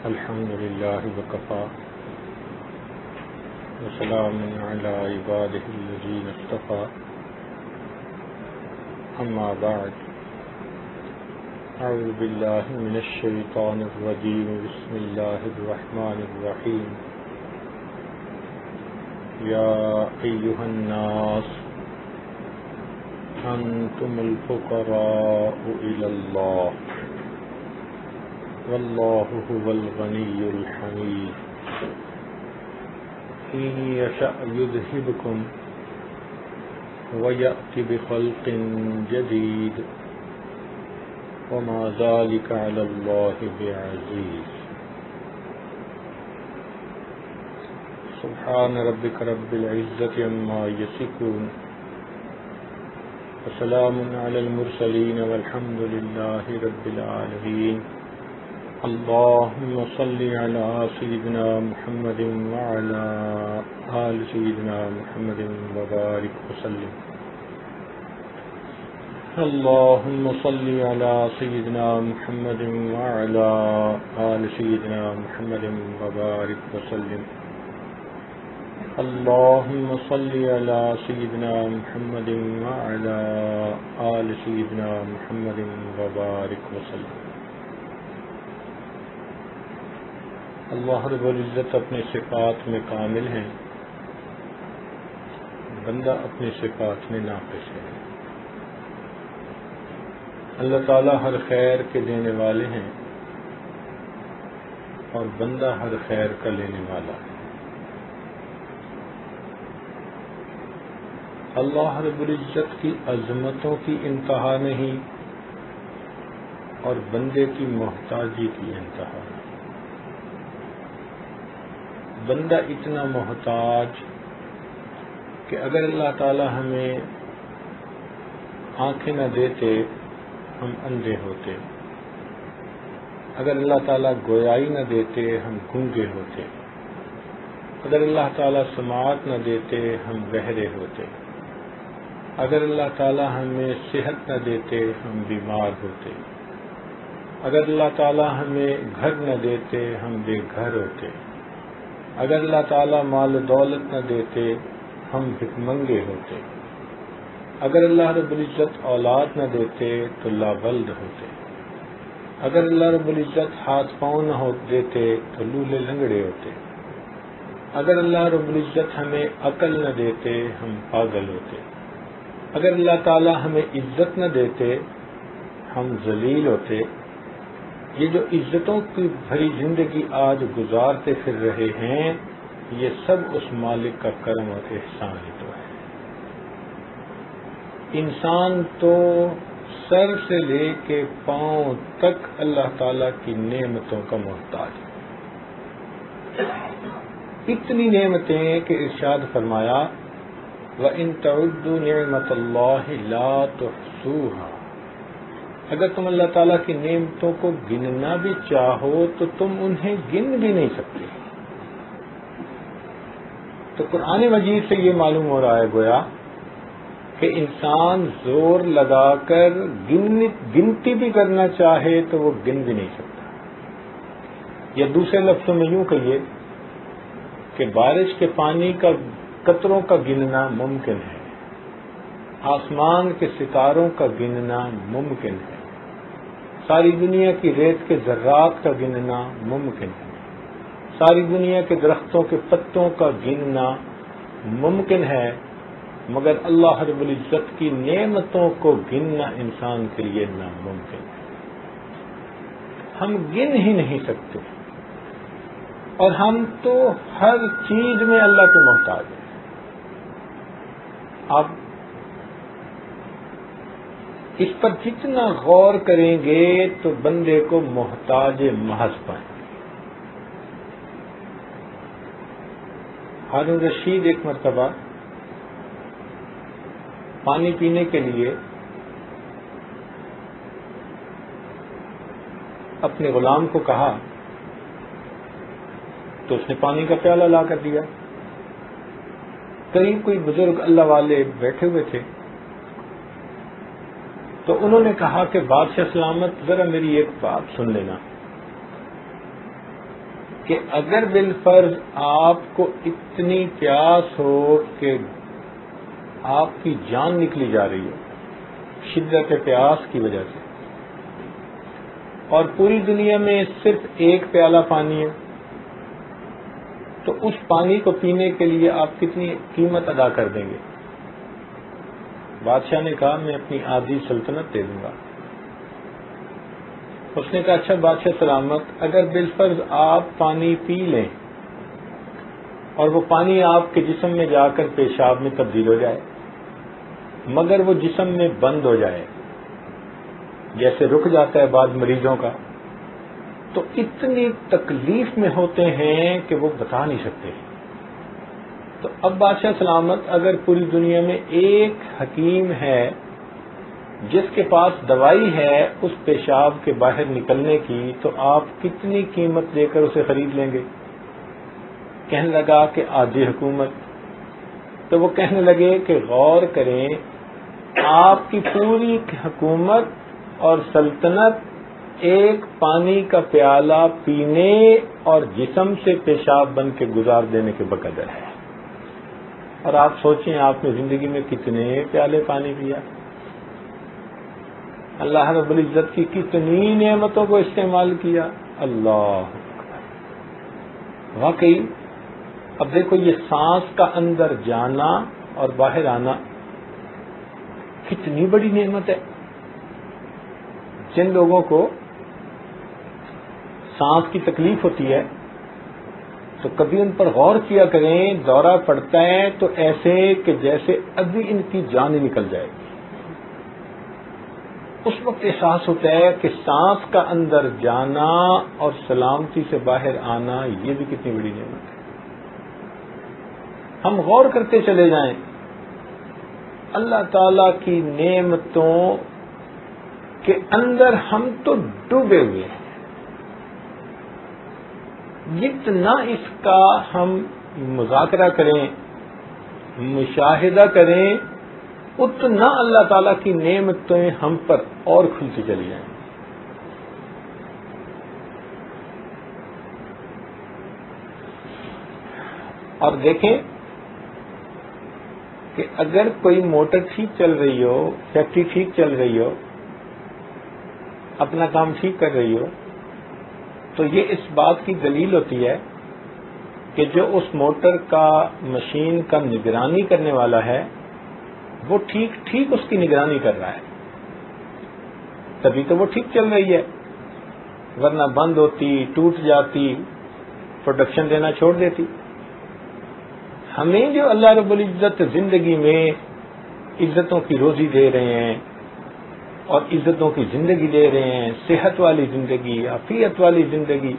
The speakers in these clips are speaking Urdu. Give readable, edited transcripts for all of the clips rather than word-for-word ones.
الحمد لله وكفى وسلام على عباده الذين اصطفى أما بعد أعوذ بالله من الشيطان الرجيم بسم الله الرحمن الرحيم يا أيها الناس أنتم الفقراء إلى الله والله هو الغني الحميد إن يشأ يذهبكم ويأتي بخلق جديد وما ذلك على الله بعزيز سبحان ربك رب العزة عما يصفون وسلام على المرسلين والحمد لله رب العالمين اللهم صل على سيدنا محمد وعلى آل سيدنا محمد وبارك وسلم اللهم صل على سيدنا محمد وعلى آل سيدنا محمد وبارك وسلم اللهم صل على سيدنا محمد وعلى آل سيدنا محمد وبارك وسلم اللہ رب العزت اپنے صفات میں کامل ہیں، بندہ اپنی صفات میں ناقص ہے۔ اللہ تعالیٰ ہر خیر کے دینے والے ہیں اور بندہ ہر خیر کا لینے والا ہے۔ اللہ رب العزت کی عظمتوں کی انتہا نہیں اور بندے کی محتاجی کی انتہا ہے۔ بندہ اتنا محتاج کہ اگر اللہ تعالی ہمیں آنکھیں نہ دیتے ہم اندھے ہوتے، اگر اللہ تعالیٰ گویائی نہ دیتے ہم گونگے ہوتے، اگر اللہ تعالیٰ سماعت نہ دیتے ہم بہرے ہوتے، اگر اللہ تعالیٰ ہمیں صحت نہ دیتے ہم بیمار ہوتے، اگر اللہ تعالیٰ ہمیں گھر نہ دیتے ہم بے گھر ہوتے، اگر اللہ تعالیٰ مال و دولت نہ دیتے ہم بھکمنگے ہوتے، اگر اللہ رب العزت اولاد نہ دیتے تو لاولد ہوتے، اگر اللہ رب العزت ہاتھ پاؤں نہ دیتے تو لولے لنگڑے ہوتے، اگر اللہ رب العزت ہمیں عقل نہ دیتے ہم پاگل ہوتے، اگر اللہ تعالیٰ ہمیں عزت نہ دیتے ہم ذلیل ہوتے۔ یہ جو عزتوں کی بھری زندگی آج گزارتے پھر رہے ہیں یہ سب اس مالک کا کرم اور احسان ہی تو ہے۔ انسان تو سر سے لے کے پاؤں تک اللہ تعالی کی نعمتوں کا محتاج ہے۔ اتنی نعمتیں کہ ارشاد فرمایا وَإِن تَعُدُّوا نِعْمَةَ اللَّهِ لَا تُحْصُوهَا، اگر تم اللہ تعالیٰ کی نعمتوں کو گننا بھی چاہو تو تم انہیں گن بھی نہیں سکتے۔ تو قرآن مجید سے یہ معلوم ہو رہا ہے گویا کہ انسان زور لگا کر گنتی بھی کرنا چاہے تو وہ گن بھی نہیں سکتا، یا دوسرے لفظوں میں یوں کہیے کہ بارش کے پانی کا قطروں کا گننا ممکن ہے، آسمان کے ستاروں کا گننا ممکن ہے، ساری دنیا کی ریت کے ذرات کا گننا ممکن ہے، ساری دنیا کے درختوں کے پتوں کا گننا ممکن ہے، مگر اللہ رب العزت کی نعمتوں کو گننا انسان کے لیے ناممکن ہے۔ ہم گن ہی نہیں سکتے، اور ہم تو ہر چیز میں اللہ کے محتاج ہیں۔ آپ اس پر جتنا غور کریں گے تو بندے کو محتاج محض پائیں گے۔ ہارون رشید ایک مرتبہ پانی پینے کے لیے اپنے غلام کو کہا تو اس نے پانی کا پیالہ لا کر دیا۔ قریب کوئی بزرگ اللہ والے بیٹھے ہوئے تھے تو انہوں نے کہا کہ بادشاہ سلامت ذرا میری ایک بات سن لینا۔ کہ اگر بالفرض آپ کو اتنی پیاس ہو کہ آپ کی جان نکلی جا رہی ہو شدت پیاس کی وجہ سے، اور پوری دنیا میں صرف ایک پیالہ پانی ہے، تو اس پانی کو پینے کے لیے آپ کتنی قیمت ادا کر دیں گے؟ بادشاہ نے کہا میں اپنی آدھی سلطنت دے دوں گا۔ اس نے کہا اچھا بادشاہ سلامت، اگر بالفرض آپ پانی پی لیں اور وہ پانی آپ کے جسم میں جا کر پیشاب میں تبدیل ہو جائے، مگر وہ جسم میں بند ہو جائے، جیسے رک جاتا ہے بعض مریضوں کا، تو اتنی تکلیف میں ہوتے ہیں کہ وہ بتا نہیں سکتے۔ تو اب بادشاہ سلامت اگر پوری دنیا میں ایک حکیم ہے جس کے پاس دوائی ہے اس پیشاب کے باہر نکلنے کی، تو آپ کتنی قیمت دے کر اسے خرید لیں گے؟ کہنے لگا کہ آدھی حکومت۔ تو وہ کہنے لگے کہ غور کریں، آپ کی پوری حکومت اور سلطنت ایک پانی کا پیالہ پینے اور جسم سے پیشاب بن کے گزار دینے کے بقدر ہے، اور آپ سوچیں آپ نے زندگی میں کتنے پیالے پانی پیا، اللہ رب العزت کی کتنی نعمتوں کو استعمال کیا۔ اللہ واقعی اب دیکھو یہ سانس کا اندر جانا اور باہر آنا کتنی بڑی نعمت ہے۔ جن لوگوں کو سانس کی تکلیف ہوتی ہے تو کبھی ان پر غور کیا کریں، دورہ پڑتا ہے تو ایسے کہ جیسے ابھی ان کی جان ہی نکل جائے گی۔ اس وقت احساس ہوتا ہے کہ سانس کا اندر جانا اور سلامتی سے باہر آنا یہ بھی کتنی بڑی نعمت ہے۔ ہم غور کرتے چلے جائیں اللہ تعالی کی نعمتوں کے اندر، ہم تو ڈوبے ہوئے ہیں۔ جتنا اس کا ہم مذاکرہ کریں، مشاہدہ کریں، اتنا اللہ تعالیٰ کی نعمتیں ہم پر اور کھلتی چلی جائیں۔ اور دیکھیں کہ اگر کوئی موٹر ٹھیک چل رہی ہو، فیکٹری ٹھیک چل رہی ہو، اپنا کام ٹھیک کر رہی ہو، تو یہ اس بات کی دلیل ہوتی ہے کہ جو اس موٹر کا مشین کا نگرانی کرنے والا ہے وہ ٹھیک اس کی نگرانی کر رہا ہے، تبھی تو وہ ٹھیک چل رہی ہے، ورنہ بند ہوتی، ٹوٹ جاتی، پروڈکشن دینا چھوڑ دیتی۔ ہمیں جو اللہ رب العزت زندگی میں عزتوں کی روزی دے رہے ہیں اور عزتوں کی زندگی دے رہے ہیں، صحت والی زندگی، عافیت والی زندگی،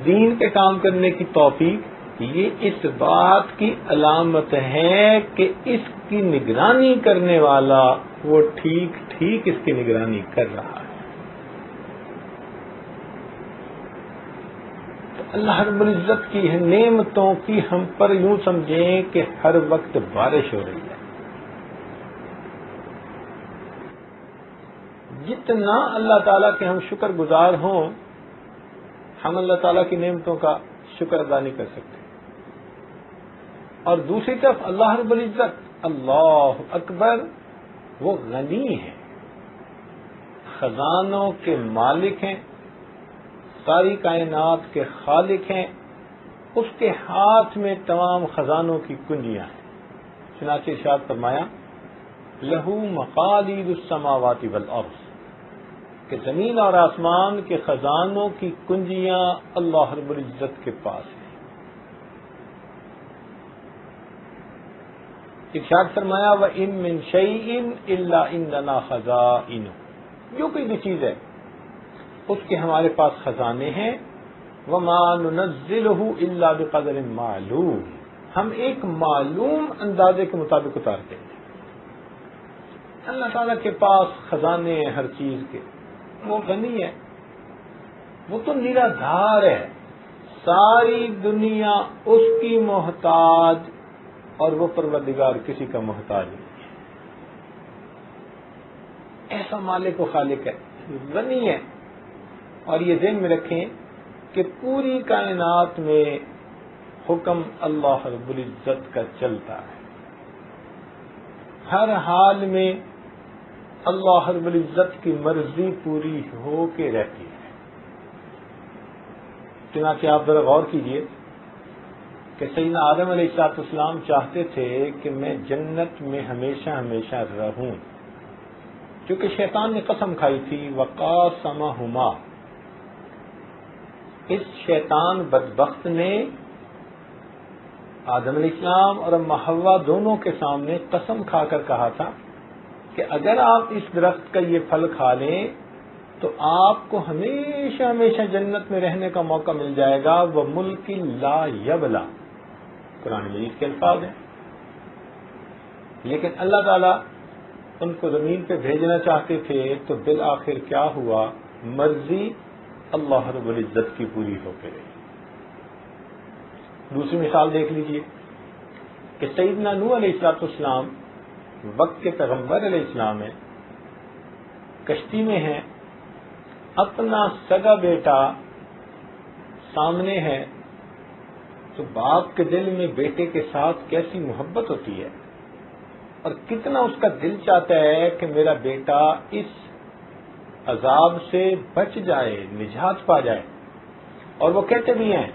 دین کے کام کرنے کی توفیق، یہ اس بات کی علامت ہے کہ اس کی نگرانی کرنے والا وہ ٹھیک اس کی نگرانی کر رہا ہے۔ تو اللہ رب العزت کی نعمتوں کی ہم پر یوں سمجھیں کہ ہر وقت بارش ہو رہی ہے۔ جتنا اللہ تعالیٰ کے ہم شکر گزار ہوں، ہم اللہ تعالیٰ کی نعمتوں کا شکر ادا نہیں کر سکتے۔ اور دوسری طرف اللہ رب العزت اللہ اکبر وہ غنی ہے، خزانوں کے مالک ہیں، ساری کائنات کے خالق ہیں، اس کے ہاتھ میں تمام خزانوں کی کنجیاں ہیں۔ چنانچہ ارشاد فرمایا لہو مقالید السماوات والارض، کہ زمین اور آسمان کے خزانوں کی کنجیاں اللہ رب العزت کے پاس ہیں۔ ارشاد فرمایا وَإِن مِّن شَيْءٍ إِلَّا عِندَنَا خَزَائِنُهُ، جو کوئی بھی چیز ہے اس کے ہمارے پاس خزانے ہیں۔ وَمَا نُنَزِّلُهُ إِلَّا بِقَدْرٍ مَّعْلُومٍ، ہم ایک معلوم اندازے کے مطابق اتارتے ہیں۔ اللہ تعالیٰ کے پاس خزانے ہیں ہر چیز کے، وہ غنی ہے، وہ تو نرا دھار ہے، ساری دنیا اس کی محتاج، اور وہ پروردگار کسی کا محتاج نہیں ہے۔ ایسا مالک و خالق ہے، غنی ہے۔ اور یہ ذہن میں رکھیں کہ پوری کائنات میں حکم اللہ رب العزت کا چلتا ہے، ہر حال میں اللہ رب العزت کی مرضی پوری ہو کے رہتی ہے۔ چنانچہ آپ ذرا غور کیجئے کہ سیدنا آدم علیہ السلام چاہتے تھے کہ میں جنت میں ہمیشہ ہمیشہ رہوں، کیونکہ شیطان نے قسم کھائی تھی وقاسمہما، اس شیطان بدبخت نے آدم علیہ السلام اور اما حوا دونوں کے سامنے قسم کھا کر کہا تھا کہ اگر آپ اس درخت کا یہ پھل کھا لیں تو آپ کو ہمیشہ ہمیشہ جنت میں رہنے کا موقع مل جائے گا، وَمُلْكٍ لَا يَبْلَى، قرآن مجید کے الفاظ ہیں۔ لیکن اللہ تعالیٰ ان کو زمین پہ بھیجنا چاہتے تھے تو بالآخر کیا ہوا؟ مرضی اللہ رب العزت کی پوری ہو کے رہی۔ دوسری مثال دیکھ لیجئے کہ سیدنا نوح علیہ السلام وقت کے پیغمبر علیہ السلام ہیں، کشتی میں ہیں، اپنا سگا بیٹا سامنے ہے، تو باپ کے دل میں بیٹے کے ساتھ کیسی محبت ہوتی ہے اور کتنا اس کا دل چاہتا ہے کہ میرا بیٹا اس عذاب سے بچ جائے، نجات پا جائے، اور وہ کہتے بھی ہیں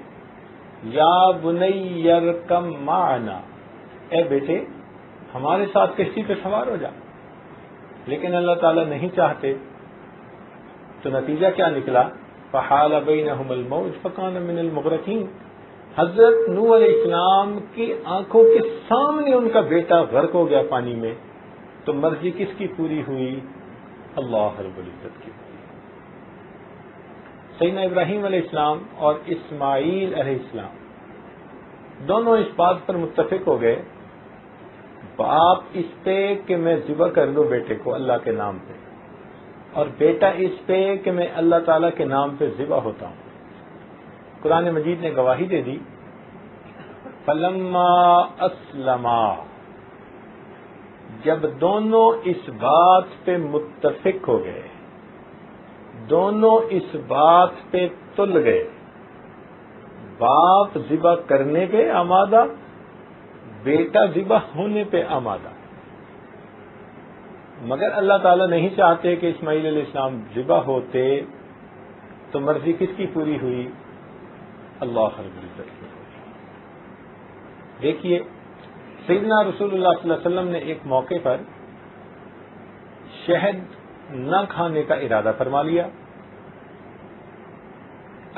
یا بنی ارکم معنا، اے بیٹے ہمارے ساتھ کشتی پہ سوار ہو جا، لیکن اللہ تعالیٰ نہیں چاہتے، تو نتیجہ کیا نکلا؟ فحال بینہم الموج فکان من المغرقین، حضرت نوح علیہ السلام کی آنکھوں کے سامنے ان کا بیٹا غرق ہو گیا پانی میں، تو مرضی کس کی پوری ہوئی؟ اللہ رب العزت کی۔ سیدنا ابراہیم علیہ السلام اور اسماعیل علیہ السلام دونوں اس بات پر متفق ہو گئے، باپ اس پہ کہ میں ذبح کر دوں بیٹے کو اللہ کے نام پہ، اور بیٹا اس پہ کہ میں اللہ تعالیٰ کے نام پہ ذبح ہوتا ہوں۔ قرآن مجید نے گواہی دے دی فلما اسلما، جب دونوں اس بات پہ متفق ہو گئے، دونوں اس بات پہ تل گئے، باپ ذبح کرنے پہ آمادہ، بیٹا ذبح ہونے پہ آمادہ، مگر اللہ تعالیٰ نہیں چاہتے کہ اسماعیل علیہ السلام ذبح ہوتے، تو مرضی کس کی پوری ہوئی؟ اللہ رب العزت کی۔ دیکھیے سیدنا رسول اللہ صلی اللہ علیہ وسلم نے ایک موقع پر شہد نہ کھانے کا ارادہ فرما لیا،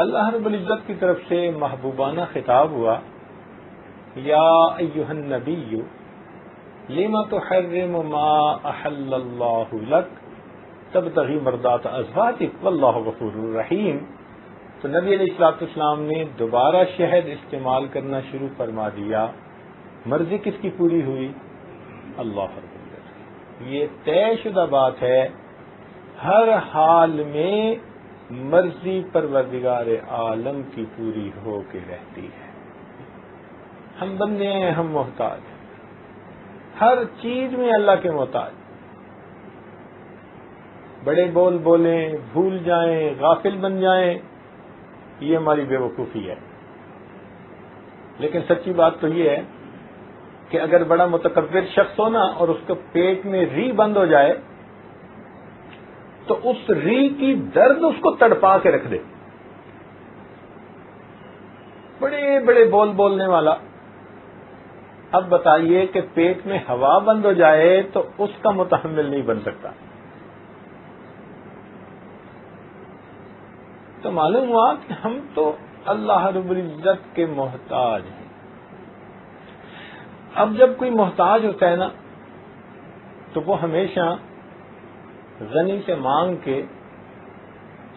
اللہ رب العزت کی طرف سے محبوبانہ خطاب ہوا یا ایھا النبی لما تحرم ما احل اللہ لک تبتغی مرضات ازواجک واللہ غفور رحیم۔ تو نبی علیہ السلام نے دوبارہ شہد استعمال کرنا شروع فرما دیا، مرضی کس کی پوری ہوئی؟ اللہ رب العزت۔ یہ طے شدہ بات ہے، ہر حال میں مرضی پروردگار عالم کی پوری ہو کے رہتی ہے۔ ہم بندے ہیں، ہم محتاج ہیں، ہر چیز میں اللہ کے محتاج، بڑے بول بولیں، بھول جائیں، غافل بن جائیں، یہ ہماری بے وقوفی ہے۔ لیکن سچی بات تو یہ ہے کہ اگر بڑا متکبر شخص ہو نا اور اس کے پیٹ میں ری بند ہو جائے تو اس ری کی درد اس کو تڑپا کے رکھ دے۔ بڑے بڑے بول بولنے والا، اب بتائیے کہ پیٹ میں ہوا بند ہو جائے تو اس کا متحمل نہیں بن سکتا۔ تو معلوم ہوا کہ ہم تو اللہ رب العزت کے محتاج ہیں۔ اب جب کوئی محتاج ہوتا ہے نا تو وہ ہمیشہ غنی سے مانگ کے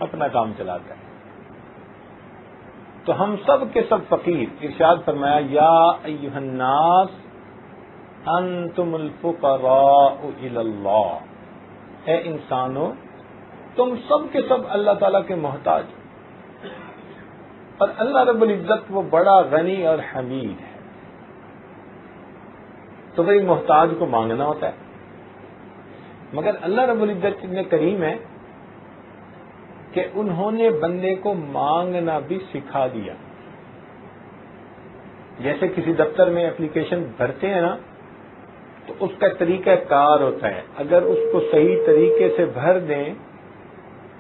اپنا کام چلاتا ہے۔ تو ہم سب کے سب فقیر، ارشاد فرمایا یا ایھا الناس انتم الفقراء الی اللہ، اے انسانو تم سب کے سب اللہ تعالیٰ کے محتاج، اور اللہ رب العزت وہ بڑا غنی اور حمید ہے۔ تو بھئی محتاج کو مانگنا ہوتا ہے، مگر اللہ رب العزت اتنے کریم ہے کہ انہوں نے بندے کو مانگنا بھی سکھا دیا. جیسے کسی دفتر میں اپلیکیشن بھرتے ہیں نا تو اس کا طریقہ کار ہوتا ہے، اگر اس کو صحیح طریقے سے بھر دیں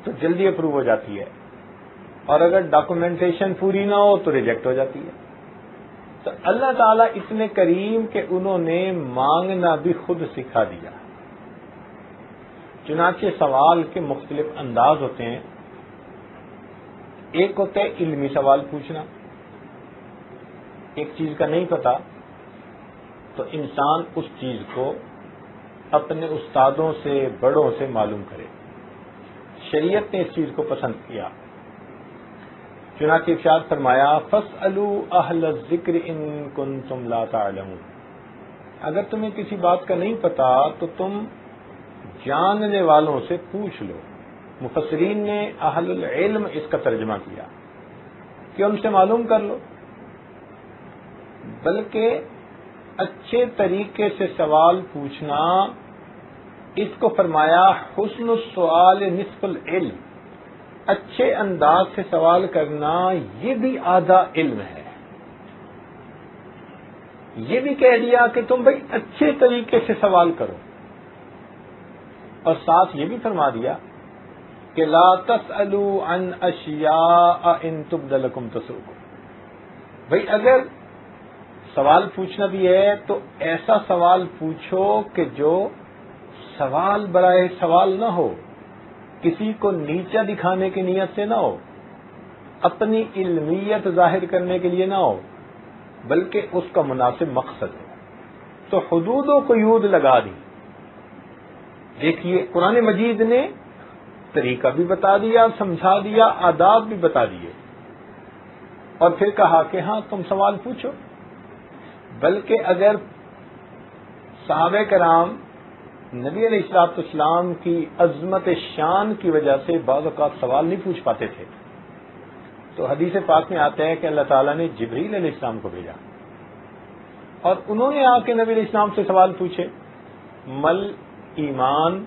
تو جلدی اپروو ہو جاتی ہے، اور اگر ڈاکومنٹیشن پوری نہ ہو تو ریجیکٹ ہو جاتی ہے. تو اللہ تعالیٰ اتنے کریم کہ انہوں نے مانگنا بھی خود سکھا دیا. چنانچہ سوال کے مختلف انداز ہوتے ہیں. ایک ہوتا ہے علمی سوال پوچھنا، ایک چیز کا نہیں پتا تو انسان اس چیز کو اپنے استادوں سے بڑوں سے معلوم کرے. شریعت نے اس چیز کو پسند کیا. چنانچہ ارشاد فرمایا فَاسْأَلُوا أَهْلَ الذِّكْرِ إِن كُنتُمْ لَا تَعْلَمُونَ. اگر تمہیں کسی بات کا نہیں پتا تو تم جاننے والوں سے پوچھ لو. مفسرین نے اہل العلم اس کا ترجمہ کیا کہ ان سے معلوم کر لو، بلکہ اچھے طریقے سے سوال پوچھنا، اس کو فرمایا حسن السؤال نصف العلم. اچھے انداز سے سوال کرنا یہ بھی آدھا علم ہے. یہ بھی کہہ دیا کہ تم بھائی اچھے طریقے سے سوال کرو، اور ساتھ یہ بھی فرما دیا کہ لا تسألوا عن اشیاء ان تبد لکم تسؤکم. بھائی اگر سوال پوچھنا بھی ہے تو ایسا سوال پوچھو کہ جو سوال برائے سوال نہ ہو، کسی کو نیچا دکھانے کی نیت سے نہ ہو، اپنی علمیت ظاہر کرنے کے لیے نہ ہو، بلکہ اس کا مناسب مقصد ہو. تو حدود و قیود لگا دی. دیکھیے قرآن مجید نے طریقہ بھی بتا دیا، سمجھا دیا، آداب بھی بتا دیے، اور پھر کہا کہ ہاں تم سوال پوچھو. بلکہ اگر صحابہ کرام نبی علیہ الصلوۃ والسلام کی عظمت شان کی وجہ سے بعض اوقات سوال نہیں پوچھ پاتے تھے تو حدیث پاک میں آتا ہے کہ اللہ تعالیٰ نے جبریل علیہ السلام کو بھیجا، اور انہوں نے آ کے نبی علیہ السلام سے سوال پوچھے، مل ایمان،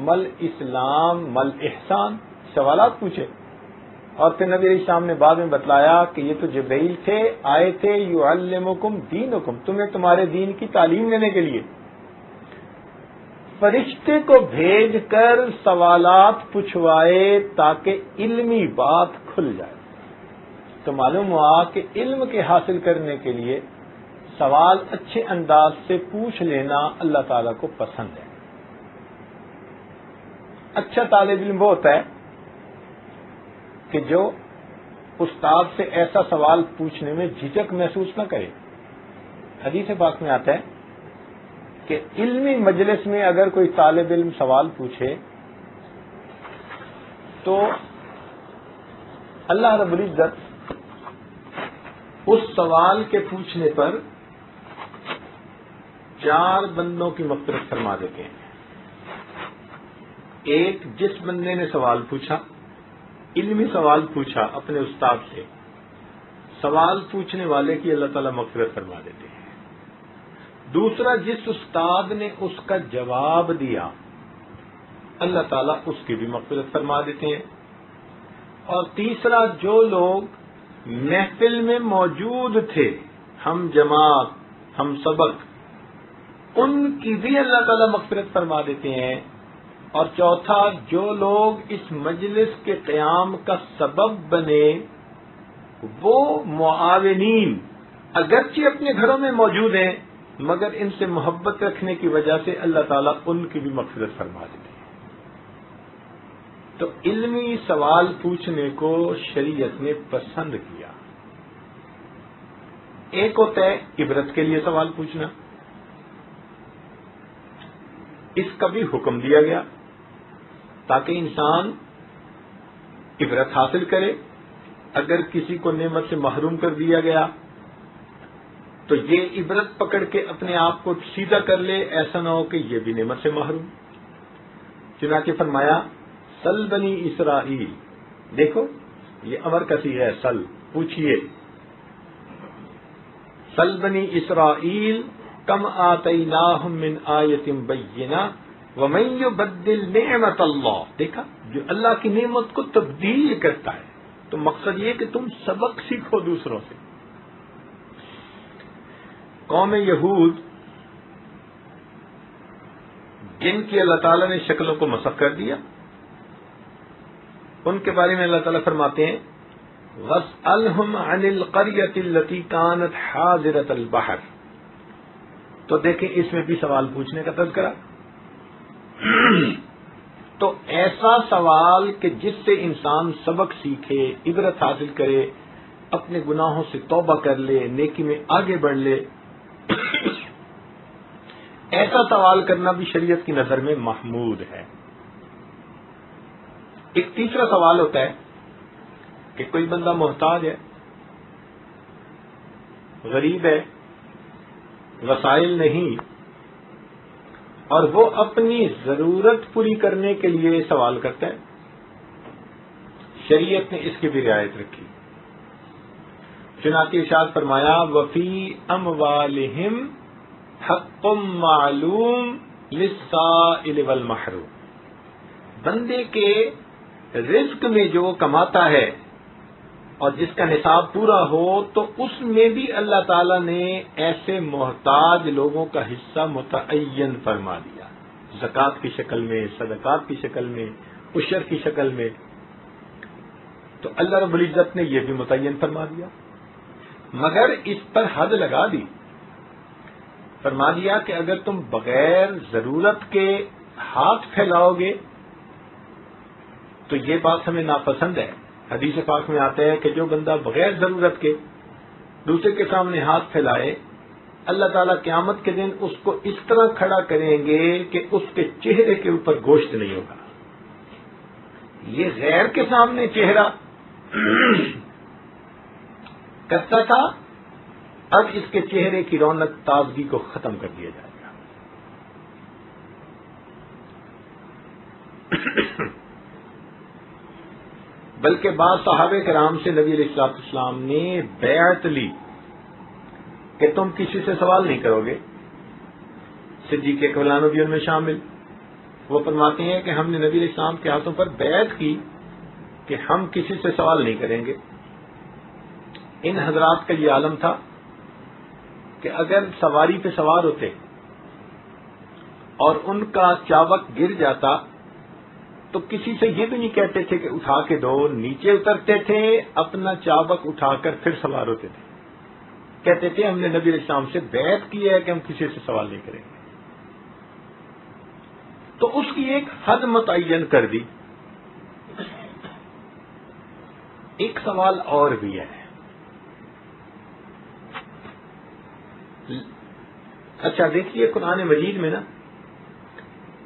مل اسلام، مل احسان، سوالات پوچھے. اور پھر نبی علیہ السلام نے بعد میں بتلایا کہ یہ تو جبرائیل تھے، آئے تھے یعلمکم دینکم، تمہیں تمہارے دین کی تعلیم دینے کے لیے. فرشتے کو بھیج کر سوالات پوچھوائے تاکہ علمی بات کھل جائے. تو معلوم ہوا کہ علم کے حاصل کرنے کے لیے سوال اچھے انداز سے پوچھ لینا اللہ تعالیٰ کو پسند ہے. اچھا طالب علم وہ ہوتا ہے کہ جو استاد سے ایسا سوال پوچھنے میں جھجک محسوس نہ کرے. حدیث پاک میں آتا ہے کہ علمی مجلس میں اگر کوئی طالب علم سوال پوچھے تو اللہ رب العزت اس سوال کے پوچھنے پر 4 بندوں کی مغفرت فرما دیتے ہیں. ایک، جس بندے نے سوال پوچھا، علمی سوال پوچھا اپنے استاد سے، سوال پوچھنے والے کی اللہ تعالیٰ مغفرت فرما دیتے ہیں. دوسرا، جس استاد نے اس کا جواب دیا اللہ تعالیٰ اس کی بھی مغفرت فرما دیتے ہیں. اور تیسرا، جو لوگ محفل میں موجود تھے، ہم جماعت، ہم سبق، ان کی بھی اللہ تعالیٰ مغفرت فرما دیتے ہیں. اور چوتھا، جو لوگ اس مجلس کے قیام کا سبب بنے، وہ معاونین اگرچہ اپنے گھروں میں موجود ہیں مگر ان سے محبت رکھنے کی وجہ سے اللہ تعالیٰ ان کی بھی مغفرت فرما دیتے ہیں. تو علمی سوال پوچھنے کو شریعت نے پسند کیا. ایک ہوتا ہے عبرت کے لیے سوال پوچھنا، اس کا بھی حکم دیا گیا تاکہ انسان عبرت حاصل کرے. اگر کسی کو نعمت سے محروم کر دیا گیا تو یہ عبرت پکڑ کے اپنے آپ کو سیدھا کر لے، ایسا نہ ہو کہ یہ بھی نعمت سے محروم. چنانچہ فرمایا سل بنی اسرائیل، دیکھو یہ امر کا صیغہ ہے، سل پوچھئے. سل بنی اسرائیل کم آتیناہم من آیت بینہ وَمَن يُبَدِّلْ نِعْمَتَ اللَّهِ، دیکھا جو اللہ کی نعمت کو تبدیل کرتا ہے. تو مقصد یہ کہ تم سبق سیکھو دوسروں سے. قوم یہود جن کی اللہ تعالیٰ نے شکلوں کو مسخ کر دیا، ان کے بارے میں اللہ تعالیٰ فرماتے ہیں وَاسْأَلْهُمْ عَنِ الْقَرْيَةِ الَّتِي كَانَتْ حَاضِرَةَ الْبَحْرِ. تو دیکھیں اس میں بھی سوال پوچھنے کا تذکرہ. تو ایسا سوال کہ جس سے انسان سبق سیکھے، عبرت حاصل کرے، اپنے گناہوں سے توبہ کر لے، نیکی میں آگے بڑھ لے، ایسا سوال کرنا بھی شریعت کی نظر میں محمود ہے. ایک تیسرا سوال ہوتا ہے کہ کوئی بندہ محتاج ہے، غریب ہے، وسائل نہیں، اور وہ اپنی ضرورت پوری کرنے کے لیے سوال کرتا ہے. شریعت نے اس کی بھی رعایت رکھی. چنانچہ ارشاد فرمایا وفی اموالہم حق معلوم للسائل والمحروم. بندے کے رزق میں جو وہ کماتا ہے اور جس کا نصاب پورا ہو، تو اس میں بھی اللہ تعالی نے ایسے محتاج لوگوں کا حصہ متعین فرما دیا، زکوٰۃ کی شکل میں، صدقات کی شکل میں، عشر کی شکل میں. تو اللہ رب العزت نے یہ بھی متعین فرما دیا، مگر اس پر حد لگا دی. فرما دیا کہ اگر تم بغیر ضرورت کے ہاتھ پھیلاؤ گے تو یہ بات ہمیں ناپسند ہے. حدیث پاک میں آتا ہے کہ جو بندہ بغیر ضرورت کے دوسرے کے سامنے ہاتھ پھیلائے، اللہ تعالیٰ قیامت کے دن اس کو اس طرح کھڑا کریں گے کہ اس کے چہرے کے اوپر گوشت نہیں ہوگا. یہ غیر کے سامنے چہرہ کرتا تھا، اب اس کے چہرے کی رونق تازگی کو ختم کر دیا جائے گا. بلکہ بعض صحابہ کرام سے نبی علیہ الصلوۃ والسلام نے بیعت لی کہ تم کسی سے سوال نہیں کرو گے. صدیق اکبر بھی ان میں شامل. وہ فرماتے ہیں کہ ہم نے نبی علیہ السلام کے ہاتھوں پر بیعت کی کہ ہم کسی سے سوال نہیں کریں گے. ان حضرات کا یہ عالم تھا کہ اگر سواری پہ سوار ہوتے اور ان کا چابک گر جاتا تو کسی سے یہ بھی نہیں کہتے تھے کہ اٹھا کے دو، نیچے اترتے تھے، اپنا چابک اٹھا کر پھر سوار ہوتے تھے. کہتے تھے ہم نے نبی علیہ السلام سے بیعت کی ہے کہ ہم کسی سے سوال نہیں کریں گے. تو اس کی ایک حد متعین کر دی. ایک سوال اور بھی ہے. اچھا دیکھیے قرآن مجید میں نا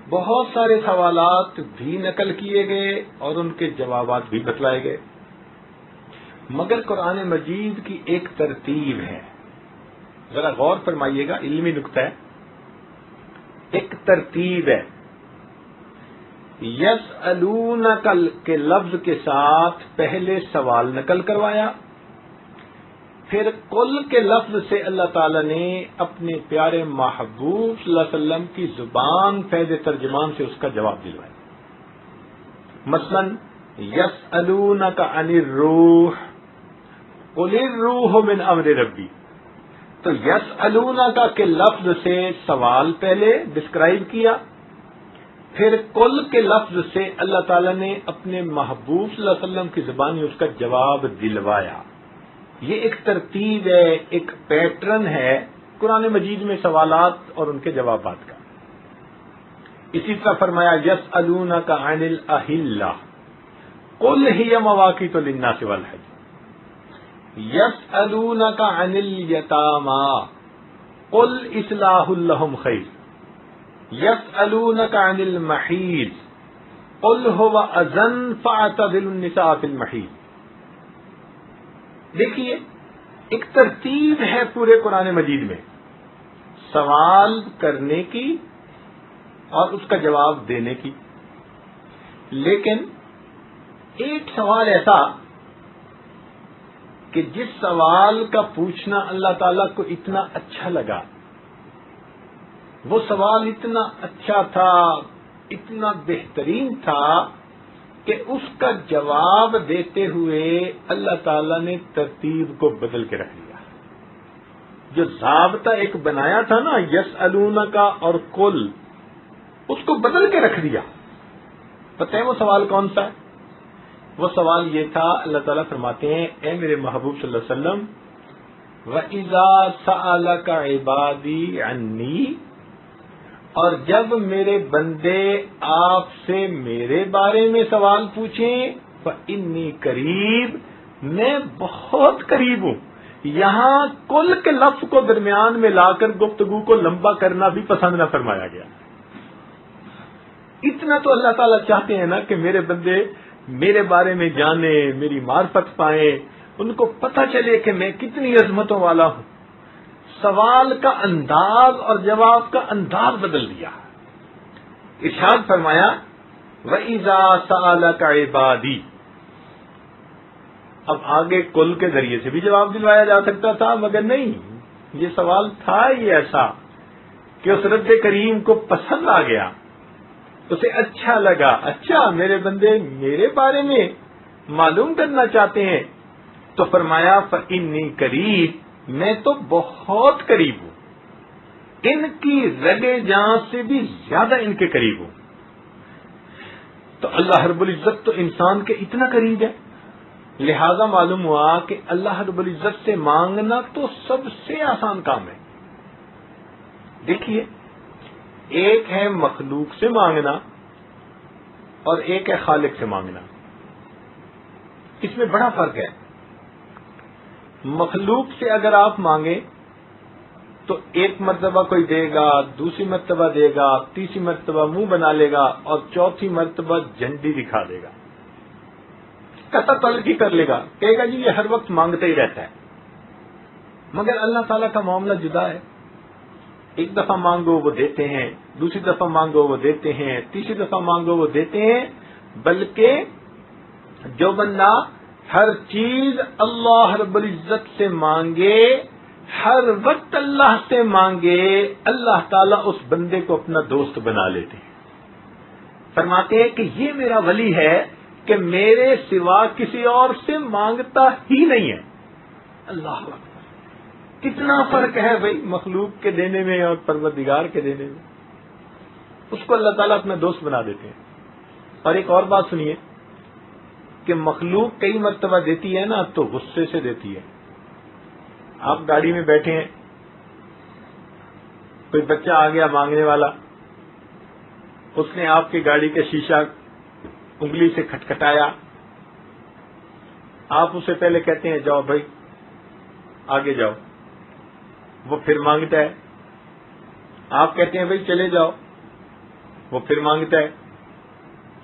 بہت سارے سوالات بھی نقل کیے گئے اور ان کے جوابات بھی بتلائے گئے، مگر قرآن مجید کی ایک ترتیب ہے. ذرا غور فرمائیے گا، علمی نقطہ ہے. ایک ترتیب ہے. یسألونک کے لفظ کے ساتھ پہلے سوال نقل کروایا، پھر قل کے لفظ سے اللہ تعالی نے اپنے پیارے محبوب صلی اللہ علیہ وسلم کی زبان فیض ترجمان سے اس کا جواب دلوایا. مثلا یسألونک عن الروح قل الروح من امر ربی. تو یسألونک کے لفظ سے سوال پہلے ڈسکرائب کیا، پھر قل کے لفظ سے اللہ تعالی نے اپنے محبوب صلی اللہ علیہ وسلم کی زبان میں اس کا جواب دلوایا. یہ ایک ترتیب ہے، ایک پیٹرن ہے قرآن مجید میں سوالات اور ان کے جوابات کا. اسی طرح فرمایا یسألونک عن الاہلہ قل ہی مواقیت للناس والحج. یسألونک عن الیتامی قل اصلاح لہم خیر. یسألونک عن المحیض قل هو اذن فاعتزلوا النساء فی المحیض. دیکھیے ایک ترتیب ہے پورے قرآن مجید میں سوال کرنے کی اور اس کا جواب دینے کی. لیکن ایک سوال ایسا کہ جس سوال کا پوچھنا اللہ تعالیٰ کو اتنا اچھا لگا، وہ سوال اتنا اچھا تھا، اتنا بہترین تھا کہ اس کا جواب دیتے ہوئے اللہ تعالی نے ترتیب کو بدل کے رکھ دیا. جو ضابطہ ایک بنایا تھا نا یسألون کا اور کل، اس کو بدل کے رکھ دیا. پتہ ہے وہ سوال کون سا ہے؟ وہ سوال یہ تھا، اللہ تعالیٰ فرماتے ہیں اے میرے محبوب صلی اللہ علیہ وسلم وَإِذَا سَأَلَكَ عِبَادِي عَنِّي، اور جب میرے بندے آپ سے میرے بارے میں سوال پوچھیں فَإِنِّي قریب، میں بہت قریب ہوں. یہاں کل کے لفظ کو درمیان میں لا کر گفتگو کو لمبا کرنا بھی پسند نہ فرمایا گیا. اتنا تو اللہ تعالیٰ چاہتے ہیں نا کہ میرے بندے میرے بارے میں جانیں، میری معرفت پائیں، ان کو پتہ چلے کہ میں کتنی عظمتوں والا ہوں. سوال کا انداز اور جواب کا انداز بدل دیا. ارشاد فرمایا وَإِذَا سَأَلَكَ عِبَادِي. اب آگے کل کے ذریعے سے بھی جواب دلوایا جا سکتا تھا، مگر نہیں، یہ سوال تھا ہی ایسا کہ اس رب کریم کو پسند آ گیا، اسے اچھا لگا. اچھا میرے بندے میرے بارے میں معلوم کرنا چاہتے ہیں، تو فرمایا فَإِنِّي قریب، میں تو بہت قریب ہوں، ان کی رگے جان سے بھی زیادہ ان کے قریب ہوں. تو اللہ رب العزت تو انسان کے اتنا قریب ہے، لہذا معلوم ہوا کہ اللہ رب العزت سے مانگنا تو سب سے آسان کام ہے. دیکھیے، ایک ہے مخلوق سے مانگنا اور ایک ہے خالق سے مانگنا. اس میں بڑا فرق ہے. مخلوق سے اگر آپ مانگیں تو ایک مرتبہ کوئی دے گا، دوسری مرتبہ دے گا، تیسری مرتبہ منہ بنا لے گا اور چوتھی مرتبہ جھنڈی دکھا دے گا، کتا تلقی کر لے گا، کہے گا جی یہ ہر وقت مانگتا ہی رہتا ہے. مگر اللہ تعالیٰ کا معاملہ جدا ہے. ایک دفعہ مانگو وہ دیتے ہیں، دوسری دفعہ مانگو وہ دیتے ہیں، تیسری دفعہ مانگو وہ دیتے ہیں. بلکہ جو بندہ ہر چیز اللہ رب العزت سے مانگے، ہر وقت اللہ سے مانگے، اللہ تعالیٰ اس بندے کو اپنا دوست بنا لیتے ہیں. فرماتے ہیں کہ یہ میرا ولی ہے کہ میرے سوا کسی اور سے مانگتا ہی نہیں ہے. اللہ اکبر، کتنا فرق ہے بھائی مخلوق کے دینے میں اور پروردگار کے دینے میں. اس کو اللہ تعالیٰ اپنا دوست بنا دیتے ہیں. اور ایک اور بات سنیے کہ مخلوق کئی مرتبہ دیتی ہے نا تو غصے سے دیتی ہے. آپ گاڑی میں بیٹھے ہیں، کوئی بچہ آ گیا مانگنے والا، اس نے آپ کی گاڑی کا شیشہ انگلی سے کھٹکھٹایا. آپ اسے پہلے کہتے ہیں جاؤ بھائی آگے جاؤ، وہ پھر مانگتا ہے. آپ کہتے ہیں بھائی چلے جاؤ، وہ پھر مانگتا ہے.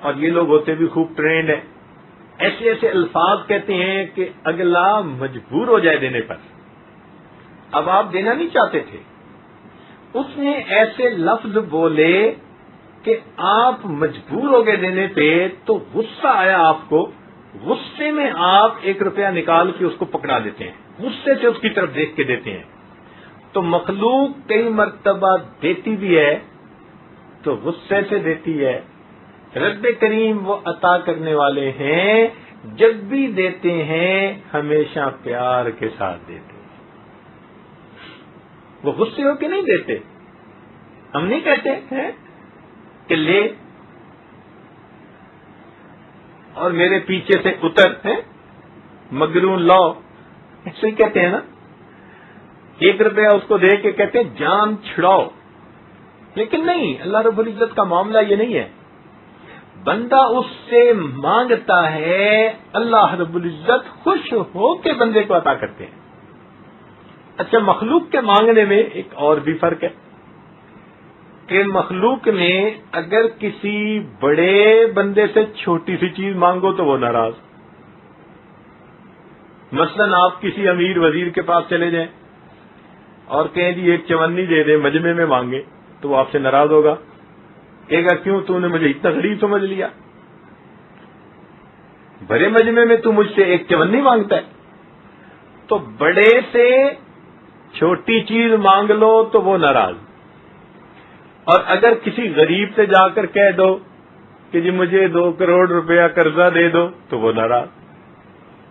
اور یہ لوگ ہوتے بھی خوب ٹرینڈ ہیں، ایسے ایسے الفاظ کہتے ہیں کہ اگلا مجبور ہو جائے دینے پر. اب آپ دینا نہیں چاہتے تھے، اس نے ایسے لفظ بولے کہ آپ مجبور ہو گئے دینے پہ، تو غصہ آیا آپ کو. غصے میں آپ 1 روپیہ نکال کے اس کو پکڑا دیتے ہیں، غصے سے اس کی طرف دیکھ کے دیتے ہیں. تو مخلوق کئی مرتبہ دیتی بھی ہے تو غصے سے دیتی ہے. رب کریم وہ عطا کرنے والے ہیں، جب بھی دیتے ہیں ہمیشہ پیار کے ساتھ دیتے ہیں. وہ غصے ہو کے نہیں دیتے. ہم نہیں کہتے ہیں کہ لے اور میرے پیچھے سے اتر ہے مگرون لاؤ، ایسے ہی کہتے ہیں نا. 1 روپیہ اس کو دے کے کہتے ہیں جان چھڑاؤ. لیکن نہیں، اللہ رب العزت کا معاملہ یہ نہیں ہے. بندہ اس سے مانگتا ہے، اللہ رب العزت خوش ہو کے بندے کو عطا کرتے ہیں. اچھا، مخلوق کے مانگنے میں ایک اور بھی فرق ہے کہ مخلوق میں اگر کسی بڑے بندے سے چھوٹی سی چیز مانگو تو وہ ناراض. مثلا آپ کسی امیر وزیر کے پاس چلے جائیں اور کہیں جی 1 چونی دے دیں، مجمع میں مانگے، تو وہ آپ سے ناراض ہوگا، کہے گا کیوں تو نے مجھے اتنا غریب سمجھ لیا، بڑے مجمع میں تو مجھ سے 1 چونی مانگتا ہے. تو بڑے سے چھوٹی چیز مانگ لو تو وہ ناراض، اور اگر کسی غریب سے جا کر کہہ دو کہ جی مجھے 2 کروڑ روپیہ قرضہ دے دو تو وہ ناراض.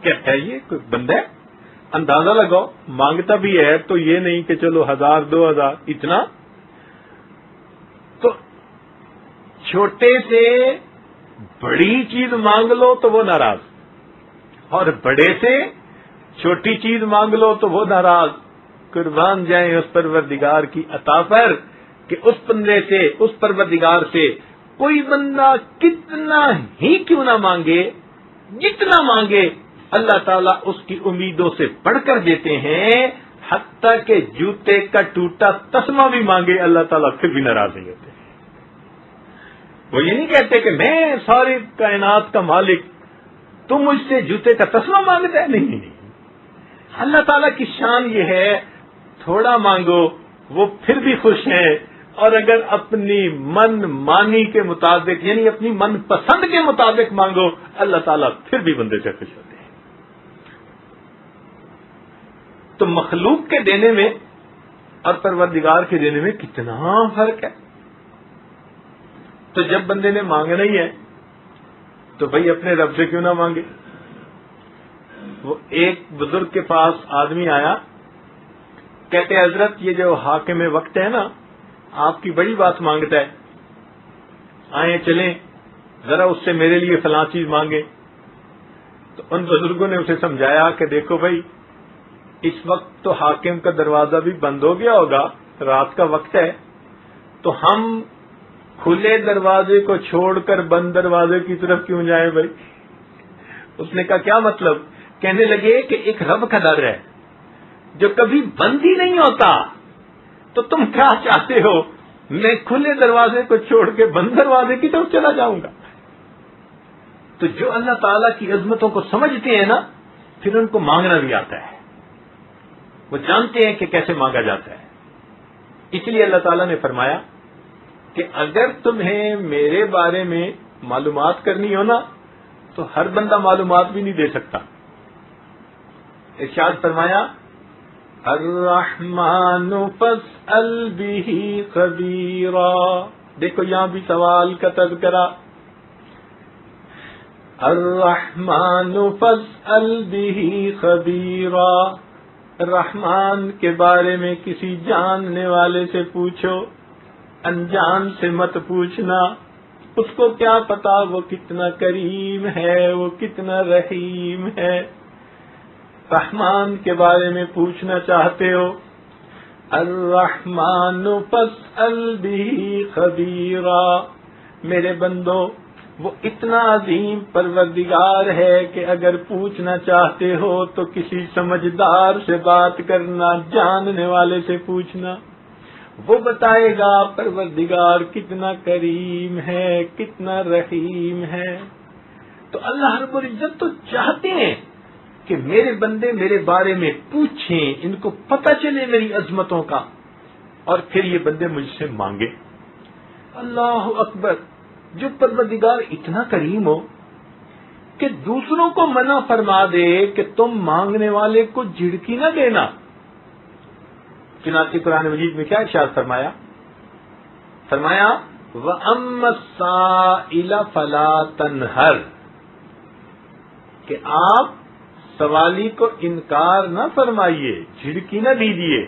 کہتا ہے یہ کوئی بندہ ہے؟ اندازہ لگاؤ، مانگتا بھی ہے تو یہ نہیں کہ چلو 1000 2000 اتنا. تو چھوٹے سے بڑی چیز مانگ لو تو وہ ناراض، اور بڑے سے چھوٹی چیز مانگ لو تو وہ ناراض. قربان جائیں اس پروردگار کی عطا پر کہ اس بندے سے، اس پروردگار سے کوئی بندہ کتنا ہی کیوں نہ مانگے، جتنا مانگے اللہ تعالیٰ اس کی امیدوں سے بڑھ کر دیتے ہیں. حتیٰ کہ جوتے کا ٹوٹا تسمہ بھی مانگے اللہ تعالیٰ پھر بھی ناراض نہیں ہوتے. وہ یہ نہیں کہتے کہ میں ساری کائنات کا مالک، تم مجھ سے جوتے کا تسمہ مانگتا ہے. نہیں، اللہ تعالیٰ کی شان یہ ہے تھوڑا مانگو وہ پھر بھی خوش ہیں، اور اگر اپنی من مانی کے مطابق یعنی اپنی من پسند کے مطابق مانگو اللہ تعالیٰ پھر بھی بندے سے خوش ہوتے ہیں. تو مخلوق کے دینے میں اور پروردگار کے دینے میں کتنا فرق ہے. تو جب بندے نے مانگنا ہی ہے تو بھائی اپنے رب سے کیوں نہ مانگے. وہ ایک بزرگ کے پاس آدمی آیا، کہتے حضرت یہ جو حاکم وقت ہے نا آپ کی بڑی بات مانگتا ہے، آئیں چلیں ذرا اس سے میرے لیے فلاں چیز مانگے. تو ان بزرگوں نے اسے سمجھایا کہ دیکھو بھائی اس وقت تو حاکم کا دروازہ بھی بند ہو گیا ہوگا، رات کا وقت ہے، تو ہم کھلے دروازے کو چھوڑ کر بند دروازے کی طرف کیوں جائیں بھائی. اس نے کہا کیا مطلب؟ کہنے لگے کہ ایک رب کا در ہے جو کبھی بند ہی نہیں ہوتا، تو تم کیا چاہتے ہو میں کھلے دروازے کو چھوڑ کے بند دروازے کی طرف چلا جاؤں گا. تو جو اللہ تعالیٰ کی عظمتوں کو سمجھتے ہیں نا پھر ان کو مانگنا بھی آتا ہے، وہ جانتے ہیں کہ کیسے مانگا جاتا ہے. اس لیے اللہ تعالیٰ نے فرمایا کہ اگر تمہیں میرے بارے میں معلومات کرنی ہو نا تو ہر بندہ معلومات بھی نہیں دے سکتا. ارشاد فرمایا الرحمن فاسأل به خبیرا. دیکھو یہاں بھی سوال کا تذکرہ. الرحمن فاسأل به خبیرا، رحمان کے بارے میں کسی جاننے والے سے پوچھو، انجان سے مت پوچھنا. اس کو کیا پتا وہ کتنا کریم ہے، وہ کتنا رحیم ہے. رحمان کے بارے میں پوچھنا چاہتے ہو، الرحمن فاسأل به خبیرا. میرے بندو وہ اتنا عظیم پروردگار ہے کہ اگر پوچھنا چاہتے ہو تو کسی سمجھدار سے بات کرنا، جاننے والے سے پوچھنا، وہ بتائے گا پروردگار کتنا کریم ہے، کتنا رحیم ہے. تو اللہ رب العزت تو چاہتے ہیں کہ میرے بندے میرے بارے میں پوچھیں، ان کو پتہ چلے میری عظمتوں کا، اور پھر یہ بندے مجھ سے مانگے. اللہ اکبر. جو پروردگار اتنا کریم ہو کہ دوسروں کو منع فرما دے کہ تم مانگنے والے کو جھڑکی نہ دینا. چنانچہ قرآن مجید میں کیا ارشاد فرمایا؟ فرمایا وَأَمَّا السَّائِلَ فَلَا تَنْهَرْ، کہ آپ سوالی کو انکار نہ فرمائیے، جھڑکی نہ دیجیے.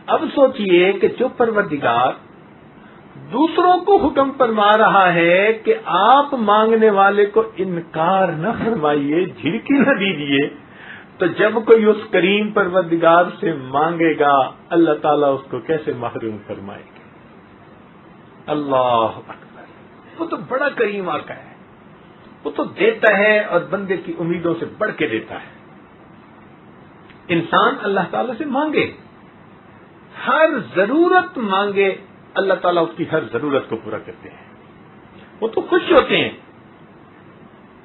اب سوچئے کہ جو پروردگار دوسروں کو حکم فرما رہا ہے کہ آپ مانگنے والے کو انکار نہ فرمائیے، جھڑکی نہ دیجیے، تو جب کوئی اس کریم پروردگار سے مانگے گا اللہ تعالیٰ اس کو کیسے محروم فرمائے گا. اللہ اکبر. وہ تو بڑا کریم آقا ہے، وہ تو دیتا ہے اور بندے کی امیدوں سے بڑھ کے دیتا ہے. انسان اللہ تعالیٰ سے مانگے، ہر ضرورت مانگے، اللہ تعالیٰ اس کی ہر ضرورت کو پورا کرتے ہیں. وہ تو خوش ہوتے ہیں